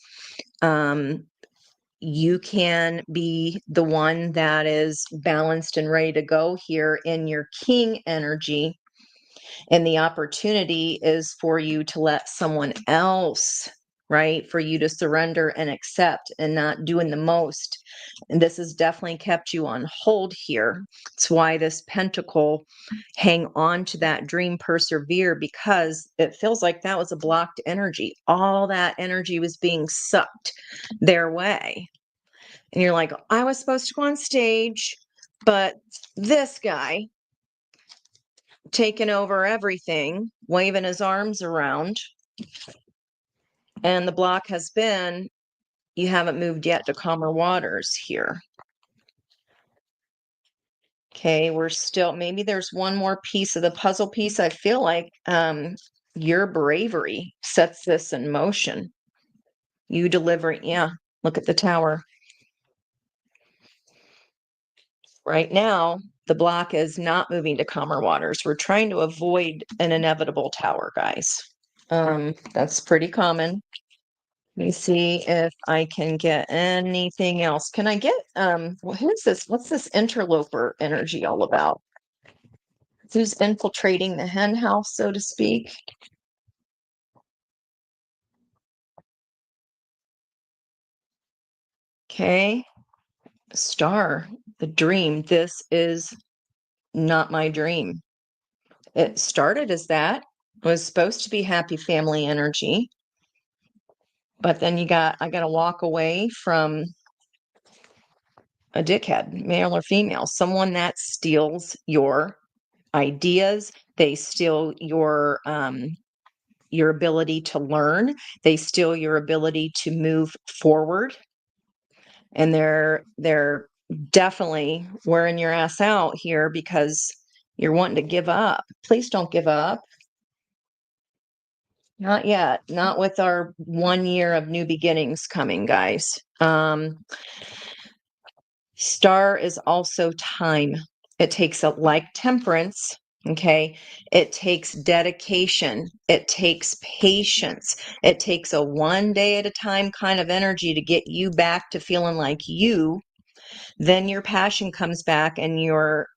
S1: You can be the one that is balanced and ready to go here in your king energy. And the opportunity is for you to let someone else, right? For you to surrender and accept and not doing the most. And this has definitely kept you on hold here. It's why this pentacle, hang on to that dream, persevere, because it feels like that was a blocked energy. All that energy was being sucked their way. And you're like, I was supposed to go on stage, but this guy taking over everything, waving his arms around. And the block has been, you haven't moved yet to calmer waters here. Okay, we're still, maybe there's one more piece of the puzzle piece. I feel like your bravery sets this in motion. You delivering, yeah, look at the tower. Right now, the block is not moving to calmer waters. We're trying to avoid an inevitable tower, guys. That's pretty common. Let me see if I can get anything else. Can I get who's this? What's this interloper energy all about? Who's infiltrating the hen house, so to speak? Okay. Star, the dream. This is not my dream. It started as that. It was supposed to be happy family energy. But then I got to walk away from a dickhead, male or female, someone that steals your ideas. They steal your ability to learn. They steal your ability to move forward. And they're definitely wearing your ass out here because you're wanting to give up. Please don't give up. Not yet. Not with our 1 year of new beginnings coming, guys. Star is also time. It takes a like temperance. Okay. It takes dedication. It takes patience. It takes a one day at a time kind of energy to get you back to feeling like you. Then your passion comes back and your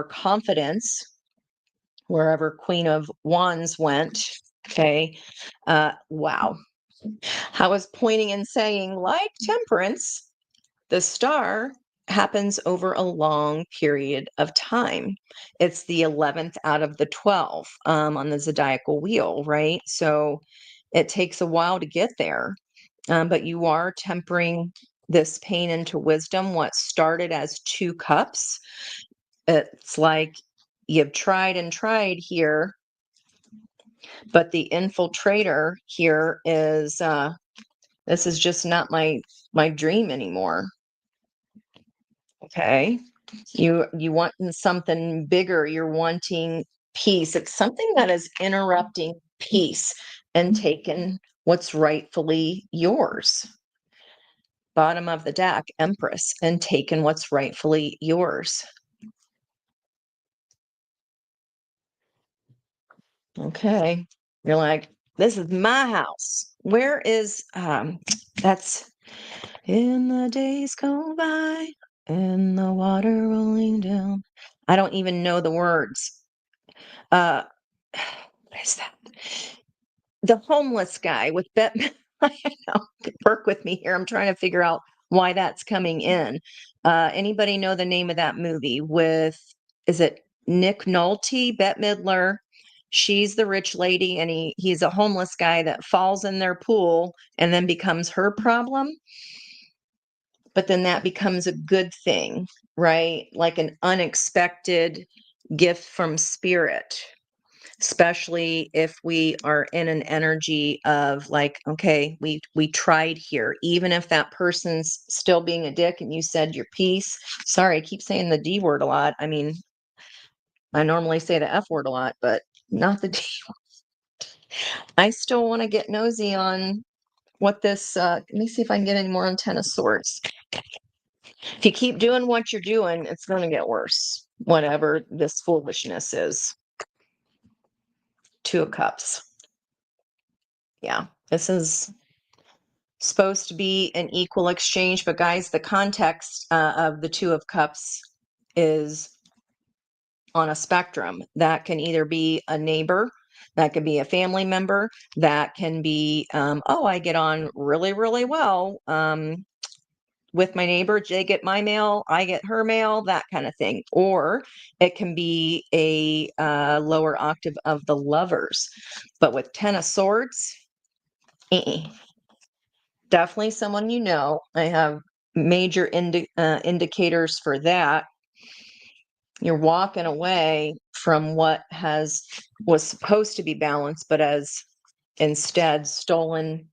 S1: confidence, wherever Queen of Wands went. Okay. Wow. I was pointing and saying, like temperance, the star happens over a long period of time. It's the 11th out of the 12 on the zodiacal wheel, right? So it takes a while to get there, but you are tempering this pain into wisdom. What started as 2 cups, it's like you've tried and tried here, but the infiltrator here is this is just not my dream anymore. Okay. You want something bigger, you're wanting peace. It's something that is interrupting peace and taking what's rightfully yours. Bottom of the deck, Empress, and taking what's rightfully yours. Okay. You're like, this is my house. Where is that's in the days go by and the water rolling down. I don't even know the words. What is that? The homeless guy with Bette. I know, work with me here. I'm trying to figure out why that's coming in. Anybody know the name of that movie with, is it Nick Nolte, Bette Midler? She's the rich lady, and he's a homeless guy that falls in their pool and then becomes her problem. But then that becomes a good thing, right? Like an unexpected gift from spirit, especially if we are in an energy of like, okay, we tried here, even if that person's still being a dick and you said your piece. Sorry, I keep saying the D word a lot. I mean, I normally say the F word a lot, but not the D. I still want to get nosy on what this let me see if I can get any more on Ten of Swords. If you keep doing what you're doing, it's going to get worse, whatever this foolishness is. 2 of Cups. Yeah, this is supposed to be an equal exchange, but guys, the context of the 2 of Cups is on a spectrum. That can either be a neighbor, that could be a family member, that can be, oh, I get on really, really well with my neighbor. They get my mail, I get her mail, that kind of thing. Or it can be a lower octave of the Lovers. But with 10 of Swords, definitely someone you know. I have major indicators for that. You're walking away from what was supposed to be balanced, but has instead stolen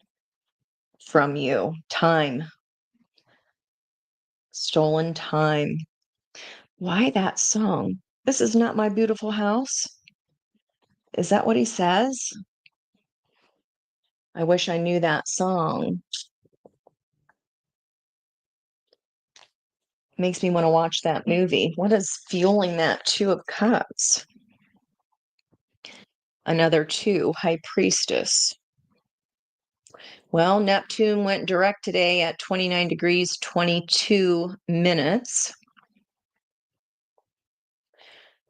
S1: from you. Time. Stolen time. Why that song? This is not my beautiful house. Is that what he says? I wish I knew that song. Makes me want to watch that movie. What is fueling that Two of Cups? Another two, High Priestess. Well, Neptune went direct today at 29 degrees, 22 minutes.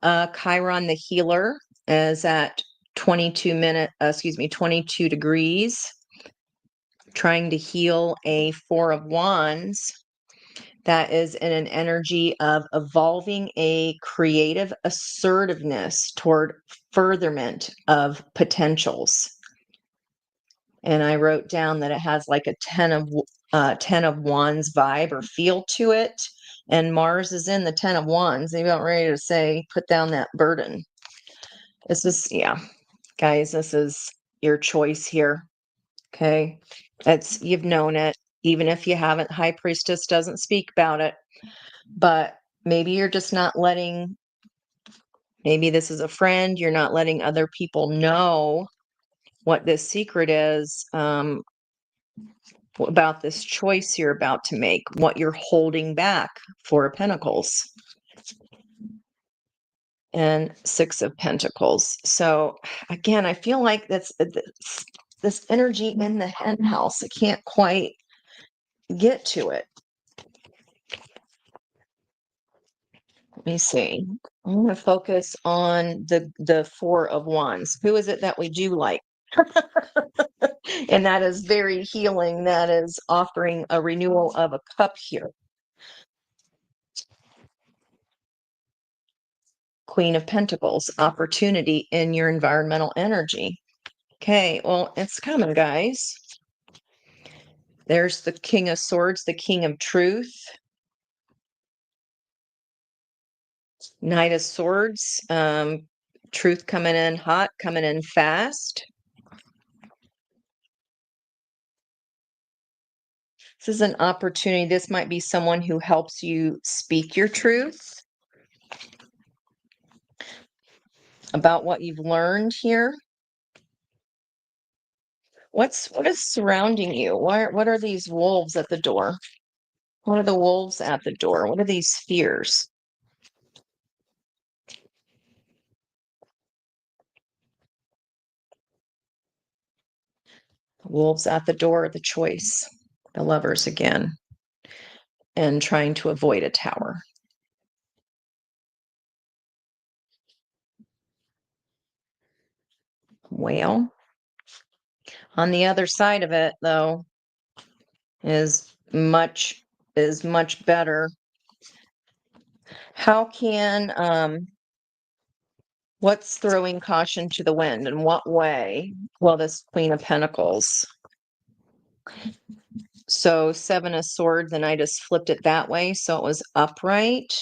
S1: Chiron, the healer, is at 22 degrees, trying to heal a Four of Wands. That is in an energy of evolving a creative assertiveness toward furtherment of potentials. And I wrote down that it has like a 10 of Wands vibe or feel to it. And Mars is in the 10 of Wands. Maybe I'm ready to say, put down that burden. This is, yeah, guys, this is your choice here. Okay. You've known it. Even if you haven't, High Priestess doesn't speak about it. But maybe you're just not letting, maybe this is a friend, you're not letting other people know what this secret is about this choice you're about to make, what you're holding back. Four of Pentacles and Six of Pentacles. So again, I feel like that's this energy in the hen house. I can't quite get to it. Let me see. I'm going to focus on the Four of Wands. Who is it that we do like? And that is very healing. That is offering a renewal of a cup here. Queen of Pentacles, opportunity in your environmental energy. Okay, well, it's coming, guys. There's the King of Swords, the King of Truth. Knight of Swords, truth coming in hot, coming in fast. This is an opportunity. This might be someone who helps you speak your truth about what you've learned here. What is surrounding you? What are these wolves at the door? What are the wolves at the door? What are these fears? Wolves at the door, the choice, the Lovers again, and trying to avoid a tower. Well, on the other side of it, though, is much better. How can what's throwing caution to the wind? In what way? Well, this Queen of Pentacles. So Seven of Swords, and I just flipped it that way, so it was upright.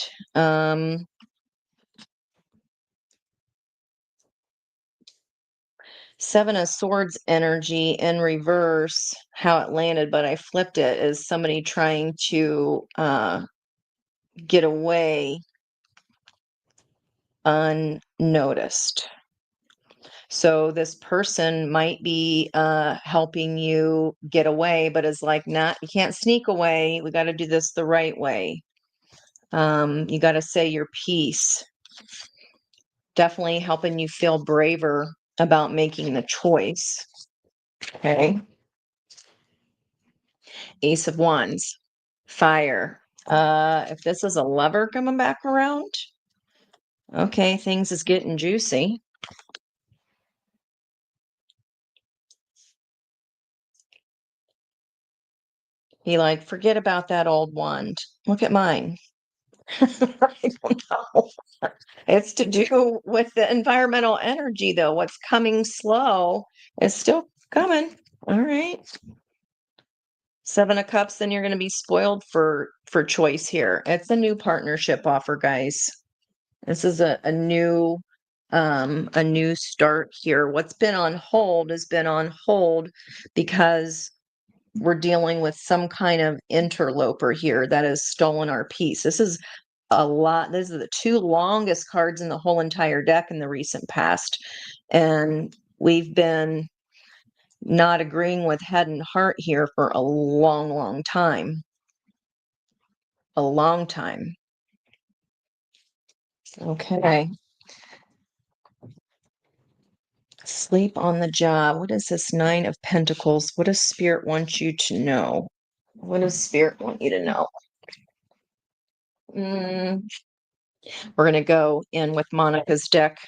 S1: Seven of Swords energy in reverse, how it landed, but I flipped it, is somebody trying to get away unnoticed. So this person might be helping you get away, but is like, not, you can't sneak away. We got to do this the right way. You got to say your piece. Definitely helping you feel braver about making the choice. Okay. Ace of Wands, fire. If this is a lover coming back around, okay, things is getting juicy. He like, forget about that old wand. Look at mine. I don't know. It's to do with the environmental energy, though. What's coming slow is still coming. All right. Seven of Cups, then you're going to be spoiled for choice here. It's a new partnership offer, guys. This is a new start here. What's been on hold has been on hold because we're dealing with some kind of interloper here that has stolen our peace. This is a lot. These are the two longest cards in the whole entire deck in the recent past. And we've been not agreeing with head and heart here for a long, long time. A long time. Okay. Sleep on the job. What is this Nine of Pentacles? What does Spirit want you to know? What does Spirit want you to know? We're going to go in with Monica's deck.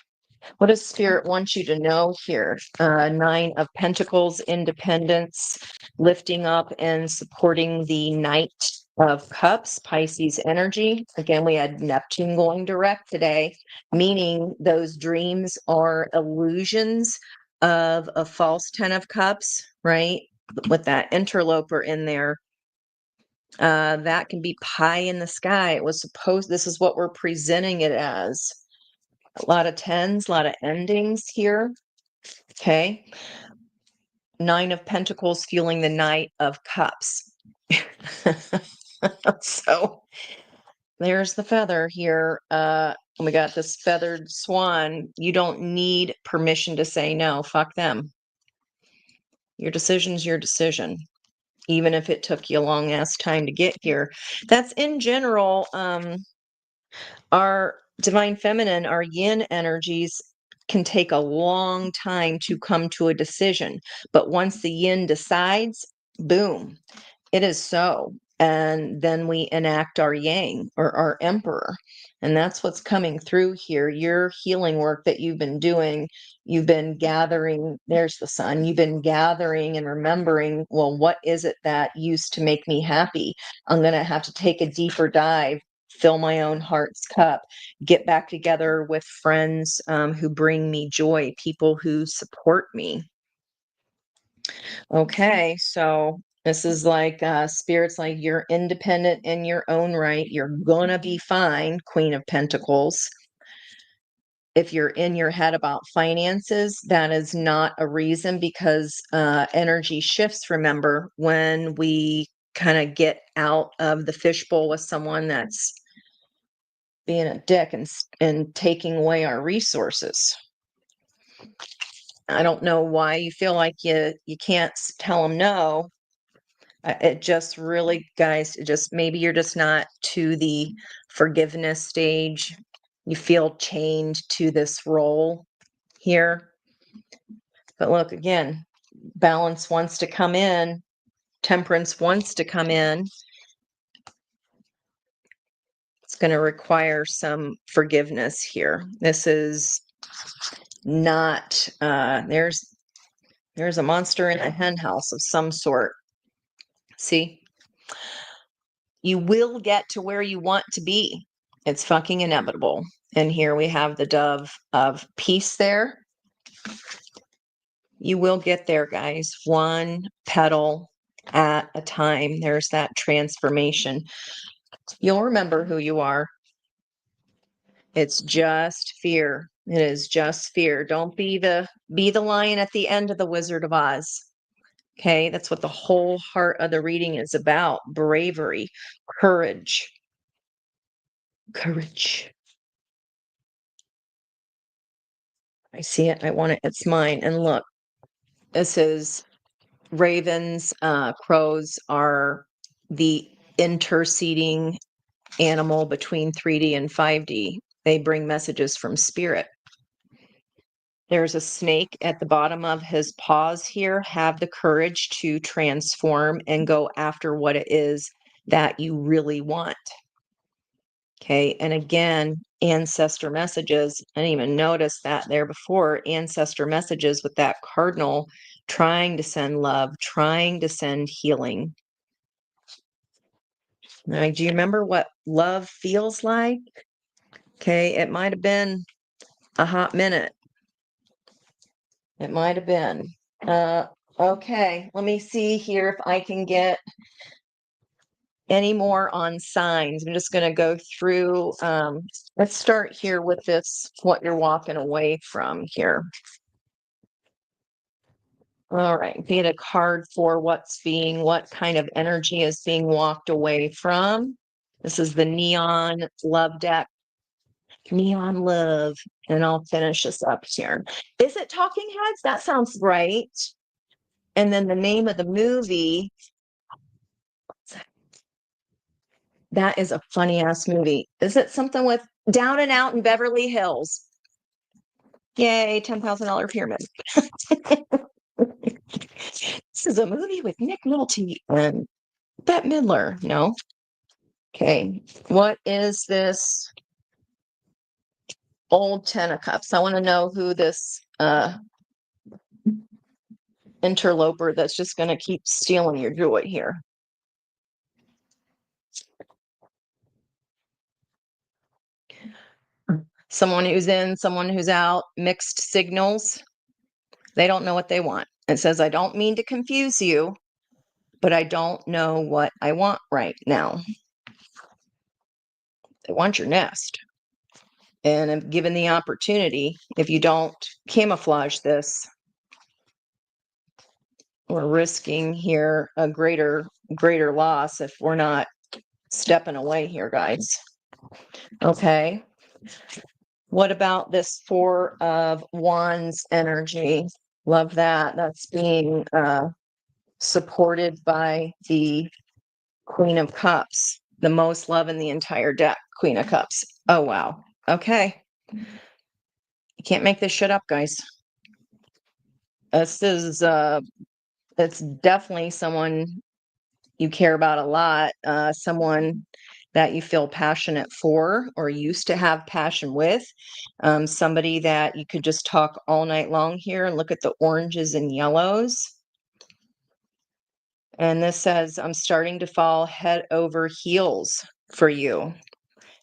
S1: What does Spirit want you to know here? Nine of Pentacles, independence, lifting up and supporting the Knight of Cups, Pisces energy. Again, we had Neptune going direct today, meaning those dreams are illusions of a false Ten of Cups, right? With that interloper in there. That can be pie in the sky. It was supposed, this is what we're presenting it as. A lot of tens, a lot of endings here. Okay. Nine of Pentacles fueling the Knight of Cups. So there's the feather here. We got this feathered swan. You don't need permission to say no. Fuck them. Your decision's your decision, even if it took you a long ass time to get here. That's in general, our divine feminine, our yin energies can take a long time to come to a decision. But once the yin decides, boom, it is so. And then we enact our yang or our emperor. And that's what's coming through here. Your healing work that you've been doing, you've been gathering, there's the sun, you've been gathering and remembering, well, what is it that used to make me happy? I'm going to have to take a deeper dive, fill my own heart's cup, get back together with friends who bring me joy, people who support me. Okay, so this is like Spirit's like you're independent in your own right. You're gonna be fine, Queen of Pentacles. If you're in your head about finances, that is not a reason because energy shifts, remember, when we kind of get out of the fishbowl with someone that's being a dick and taking away our resources. I don't know why you feel like you can't tell them no. It just really, guys, it just maybe you're just not to the forgiveness stage. You feel chained to this role here. But look, again, balance wants to come in, temperance wants to come in. It's going to require some forgiveness here. This is not, there's a monster in a hen house of some sort. See? You will get to where you want to be. It's fucking inevitable. And here we have the dove of peace there. You will get there, guys. One petal at a time. There's that transformation. You'll remember who you are. It's just fear. It is just fear. Don't be the lion at the end of the Wizard of Oz. Okay, that's what the whole heart of the reading is about. Bravery, courage. Courage. I see it. I want it. It's mine. And look, this is ravens. Crows are the interceding animal between 3D and 5D. They bring messages from spirit. There's a snake at the bottom of his paws here. Have the courage to transform and go after what it is that you really want. Okay. And again, ancestor messages. I didn't even notice that there before. Ancestor messages with that cardinal trying to send love, trying to send healing. Now, do you remember what love feels like? Okay. It might have been a hot minute. It might have been. Okay. Let me see here if I can get any more on signs? I'm just going to go through. Let's start here with this, what you're walking away from here. All right, get a card for what kind of energy is being walked away from. This is the Neon Love deck. Neon Love. And I'll finish this up here. Is it Talking Heads? That sounds right. And then the name of the movie. That is a funny ass movie. Is it something with Down and Out in Beverly Hills? Yay, $10,000 pyramid. This is a movie with Nick Nolte and Bette Midler. No. Okay. What is this old Ten of Cups? I want to know who this interloper that's just going to keep stealing your joy here. Someone who's in, someone who's out, mixed signals. They don't know what they want. It says, I don't mean to confuse you, but I don't know what I want right now. They want your nest. And if given the opportunity, if you don't camouflage this, we're risking here a greater loss if we're not stepping away here, guys. Okay. What about this Four of Wands energy? Love that. That's being supported by the Queen of Cups. The most love in the entire deck, Queen of Cups. Oh, wow. Okay. You can't make this shit up, guys. This is, it's definitely someone you care about a lot, someone that you feel passionate for or used to have passion with, somebody that you could just talk all night long here and look at the oranges and yellows. And this says, I'm starting to fall head over heels for you.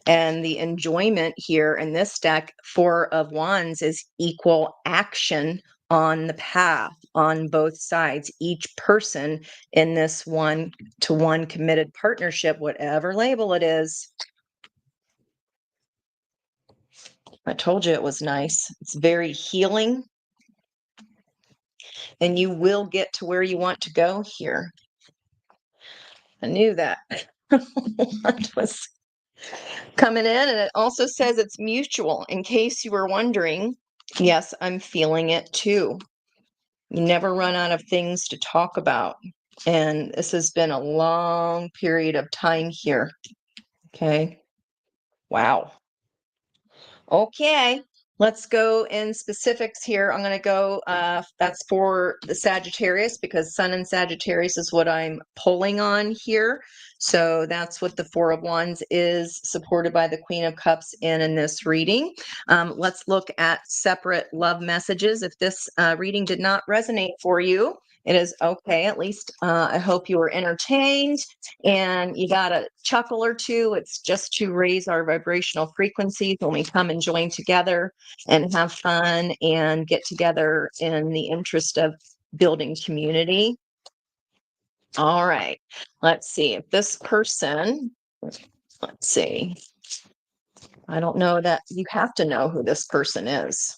S1: And the enjoyment here in this deck, Four of Wands, is equal action on the path on both sides. Each person in this one-to-one committed partnership, whatever label it is. I told you it was nice. It's very healing. And you will get to where you want to go here. I knew that. What was coming in, and it also says it's mutual. In case you were wondering, yes, I'm feeling it too. You never run out of things to talk about. And this has been a long period of time here. Okay. Wow. Okay. Let's go in specifics here. I'm going to go, that's for the Sagittarius because Sun and Sagittarius is what I'm pulling on here. So that's what the Four of Wands is, supported by the Queen of Cups in this reading. Let's look at separate love messages. If this reading did not resonate for you, it is okay. At least I hope you were entertained and you got a chuckle or two. It's just to raise our vibrational frequencies when we come and join together and have fun and get together in the interest of building community. All right. Let's see if this person, let's see. I don't know that you have to know who this person is.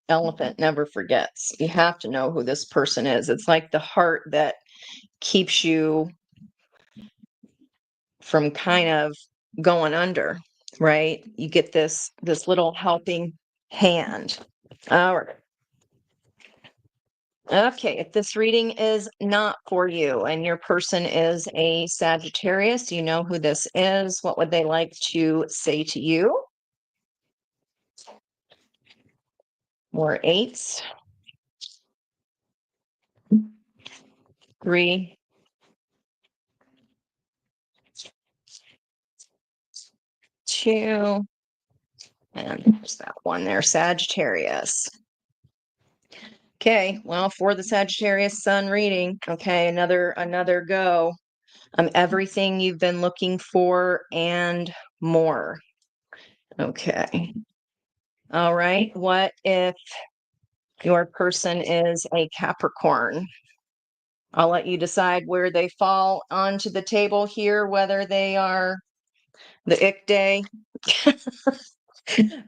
S1: Elephant never forgets. You have to know who this person is. It's like the heart that keeps you from kind of going under, right? You get this little helping hand. All right. Okay, if this reading is not for you and your person is a Sagittarius, you know who this is. What would they like to say to you? More eights. 3. 2. And there's that one there, Sagittarius. Okay, well, for the Sagittarius Sun reading, okay, another go. Everything you've been looking for and more. Okay. All right. What if your person is a Capricorn? I'll let you decide where they fall onto the table here, whether they are the ick day.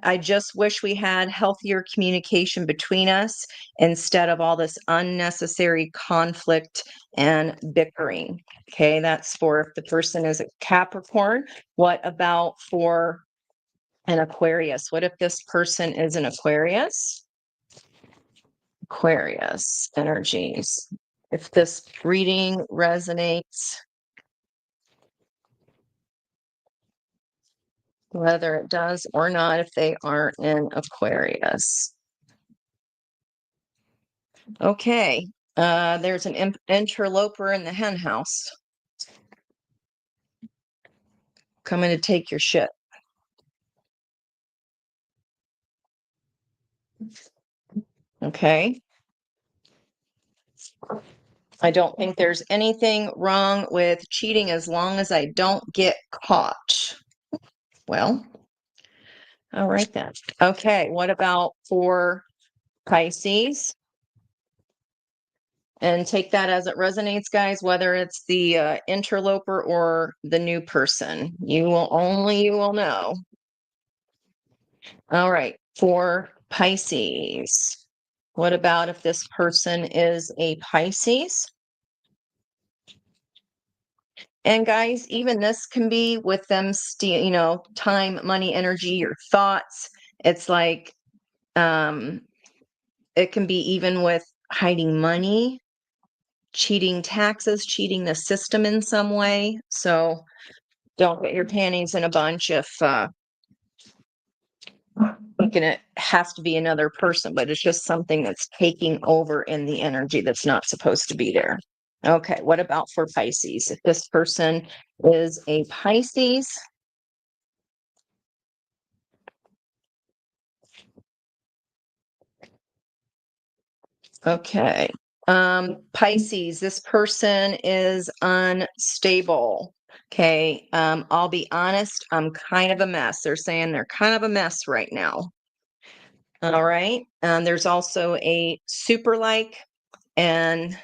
S1: I just wish we had healthier communication between us instead of all this unnecessary conflict and bickering. Okay, that's for if the person is a Capricorn. What about for an Aquarius? What if this person is an Aquarius? Aquarius energies. If this reading resonates, whether it does or not, if they are in Aquarius. Okay, there's an interloper in the hen house coming to take your shit. Okay. I don't think there's anything wrong with cheating as long as I don't get caught. Well, all right then. Okay, what about for Pisces? And take that as it resonates, guys, whether it's the interloper or the new person. You will know. All right, for Pisces. What about if this person is a Pisces? And guys, even this can be with them, time, money, energy, your thoughts. It's like, it can be even with hiding money, cheating taxes, cheating the system in some way. So don't get your panties in a bunch if thinking it has to be another person, but it's just something that's taking over in the energy that's not supposed to be there. Okay, what about for Pisces? If this person is a Pisces, okay. Pisces, this person is unstable. Okay. I'll be honest, I'm kind of a mess. They're saying they're kind of a mess right now. All right. There's also a super like and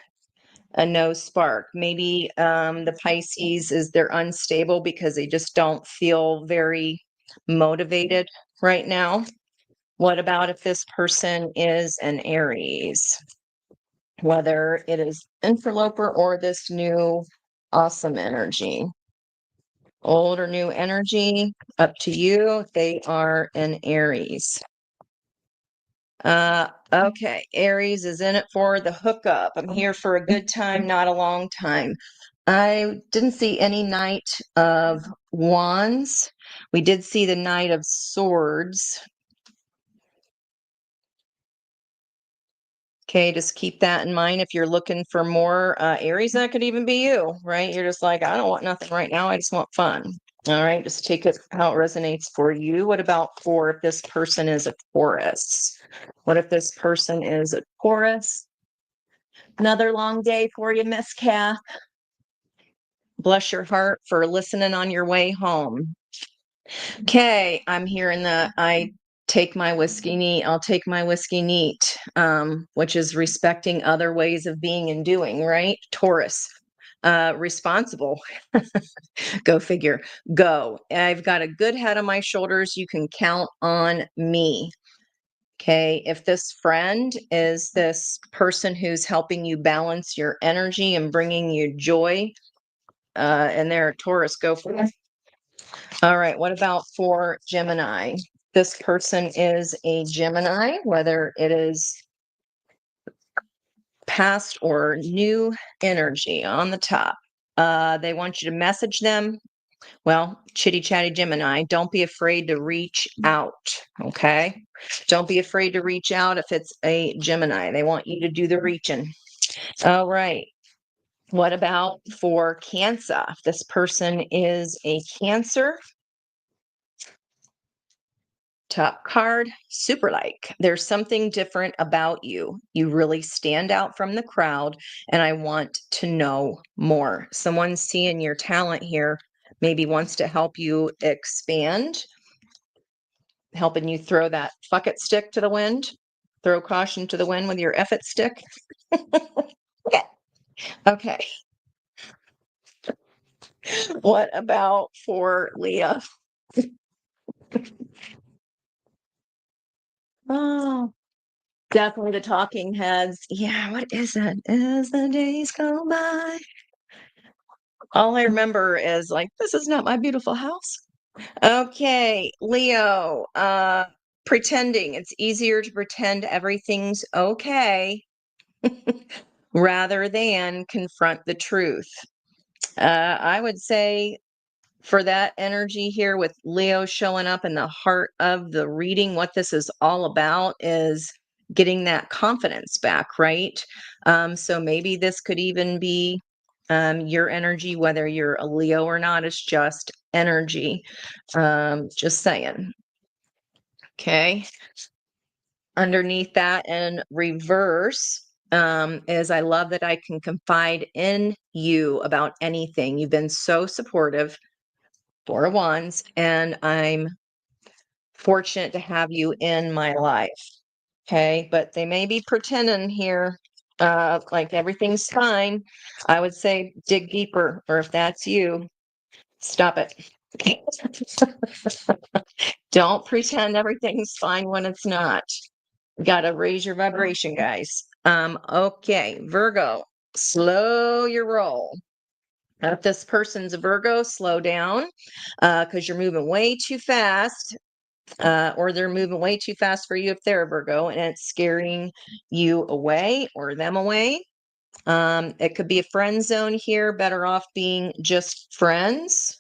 S1: a no spark. Maybe the Pisces is they're unstable because they just don't feel very motivated right now. What about if this person is an Aries? Whether it is interloper or this new awesome energy. Old or new energy, up to you if they are an Aries. Okay, Aries is in it for the hookup. I'm here for a good time, not a long time. I didn't see any Knight of Wands. We did see the Knight of Swords. Okay, just keep that in mind if you're looking for more. Aries, that could even be you, right? You're just like, I don't want nothing right now. I just want fun. All right, just take it how it resonates for you. What about for if this person is a Taurus? What if this person is a Taurus? Another long day for you, Miss Kath. Bless your heart for listening on your way home. Okay, I'm hearing I take my whiskey neat. I'll take my whiskey neat, which is respecting other ways of being and doing, right? Taurus, responsible. Go figure. Go. I've got a good head on my shoulders. You can count on me. Okay, if this friend is this person who's helping you balance your energy and bringing you joy, and they're a Taurus, go for it. All right, what about for Gemini? This person is a Gemini, whether it is past or new energy on the top. They want you to message them. Well, chitty chatty Gemini, don't be afraid to reach out. Okay. Don't be afraid to reach out if it's a Gemini. They want you to do the reaching. All right. What about for Cancer? If this person is a Cancer, top card, super like. There's something different about you. You really stand out from the crowd, and I want to know more. Someone's seeing your talent here, maybe wants to help you expand, helping you throw that fuck it stick to the wind, throw caution to the wind with your effort stick. Yeah. Okay. What about for Leah? Oh, definitely the talking heads. Yeah, what is it? As the days go by. All I remember is like, this is not my beautiful house. Okay, Leo, pretending. It's easier to pretend everything's okay rather than confront the truth. I would say for that energy here with Leo showing up in the heart of the reading, what this is all about is getting that confidence back, right? So maybe this could even be your energy, whether you're a Leo or not, it's just energy. Just saying. Okay. Underneath that in reverse is I love that I can confide in you about anything. You've been so supportive. Four of Wands, and I'm fortunate to have you in my life. Okay, but they may be pretending here, like everything's fine. I would say dig deeper, or if that's you, stop it. Don't pretend everything's fine when it's not. Got to raise your vibration, guys. Okay, Virgo, slow your roll. If this person's a Virgo, slow down because you're moving way too fast, or they're moving way too fast for you if they're a Virgo, and it's scaring you away or them away. It could be a friend zone here, better off being just friends.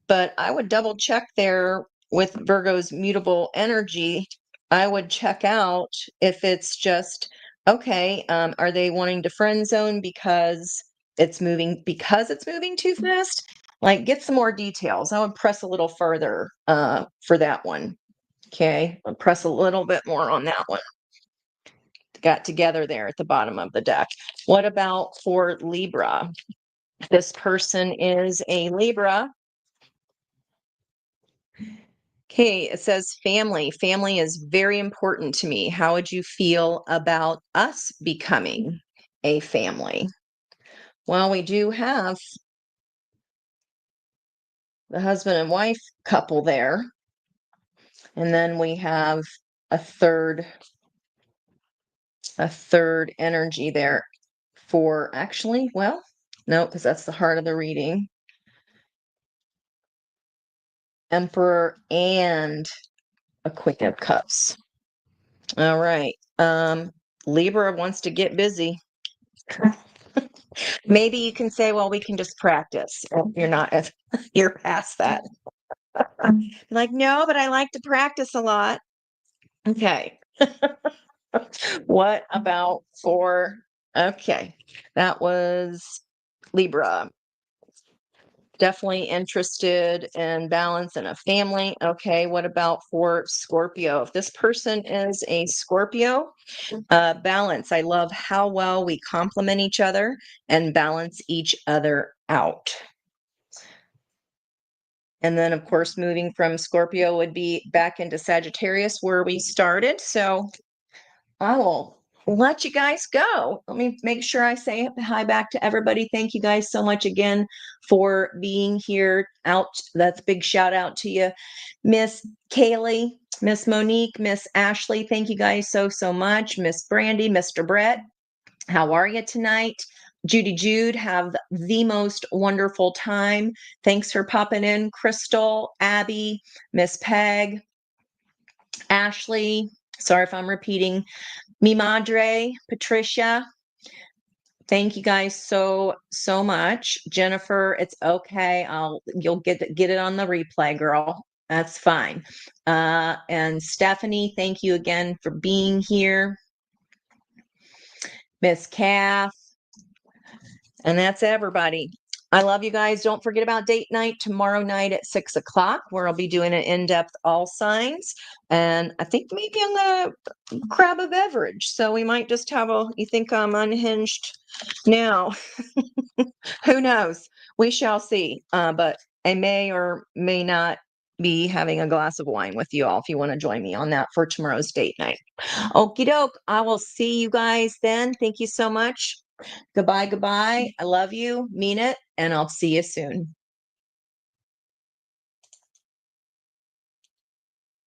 S1: But I would double check there with Virgo's mutable energy. I would check out if it's just okay. Are they wanting to friend zone because it's moving too fast? Like, get some more details. I would press a little further for that one. Okay, I'll press a little bit more on that one. Got together there at the bottom of the deck. What about for Libra? This person is a Libra. Okay, it says family. Family is very important to me. How would you feel about us becoming a family? Well, we do have the husband and wife couple there. And then we have a third energy there for actually, well, no, because that's the heart of the reading. Emperor and a Queen of Cups. All right. Libra wants to get busy. Maybe you can say, well, we can just practice. You're not, you're past that. Like, no, but I like to practice a lot. Okay. What about okay, that was Libra. Definitely interested in balance in a family. Okay, what about for Scorpio? If this person is a Scorpio, balance. I love how well we complement each other and balance each other out. And then, of course, moving from Scorpio would be back into Sagittarius where we started. So I will let you guys go. Let me make sure I say hi back to everybody. Thank you guys so much again for being here. That's a big shout out to you, Miss Kaylee, Miss Monique, Miss Ashley. Thank you guys so much. Miss Brandy, Mr. Brett. How are you tonight? Judy Jude, have the most wonderful time. Thanks for popping in. Crystal, Abby, Miss Peg, Ashley. Sorry if I'm repeating. Mi Madre, Patricia. Thank you guys so much. Jennifer, it's okay. You'll get it on the replay, girl. That's fine. And Stephanie, thank you again for being here. Miss Kath, and that's everybody. I love you guys. Don't forget about date night tomorrow night at 6:00, where I'll be doing an in-depth all signs. And I think maybe I'm gonna grab a beverage. So we might just have you think I'm unhinged now? Who knows? We shall see. But I may or may not be having a glass of wine with you all if you want to join me on that for tomorrow's date night. Okie doke. I will see you guys then. Thank you so much. Goodbye, goodbye. I love you, mean it, and I'll see you soon.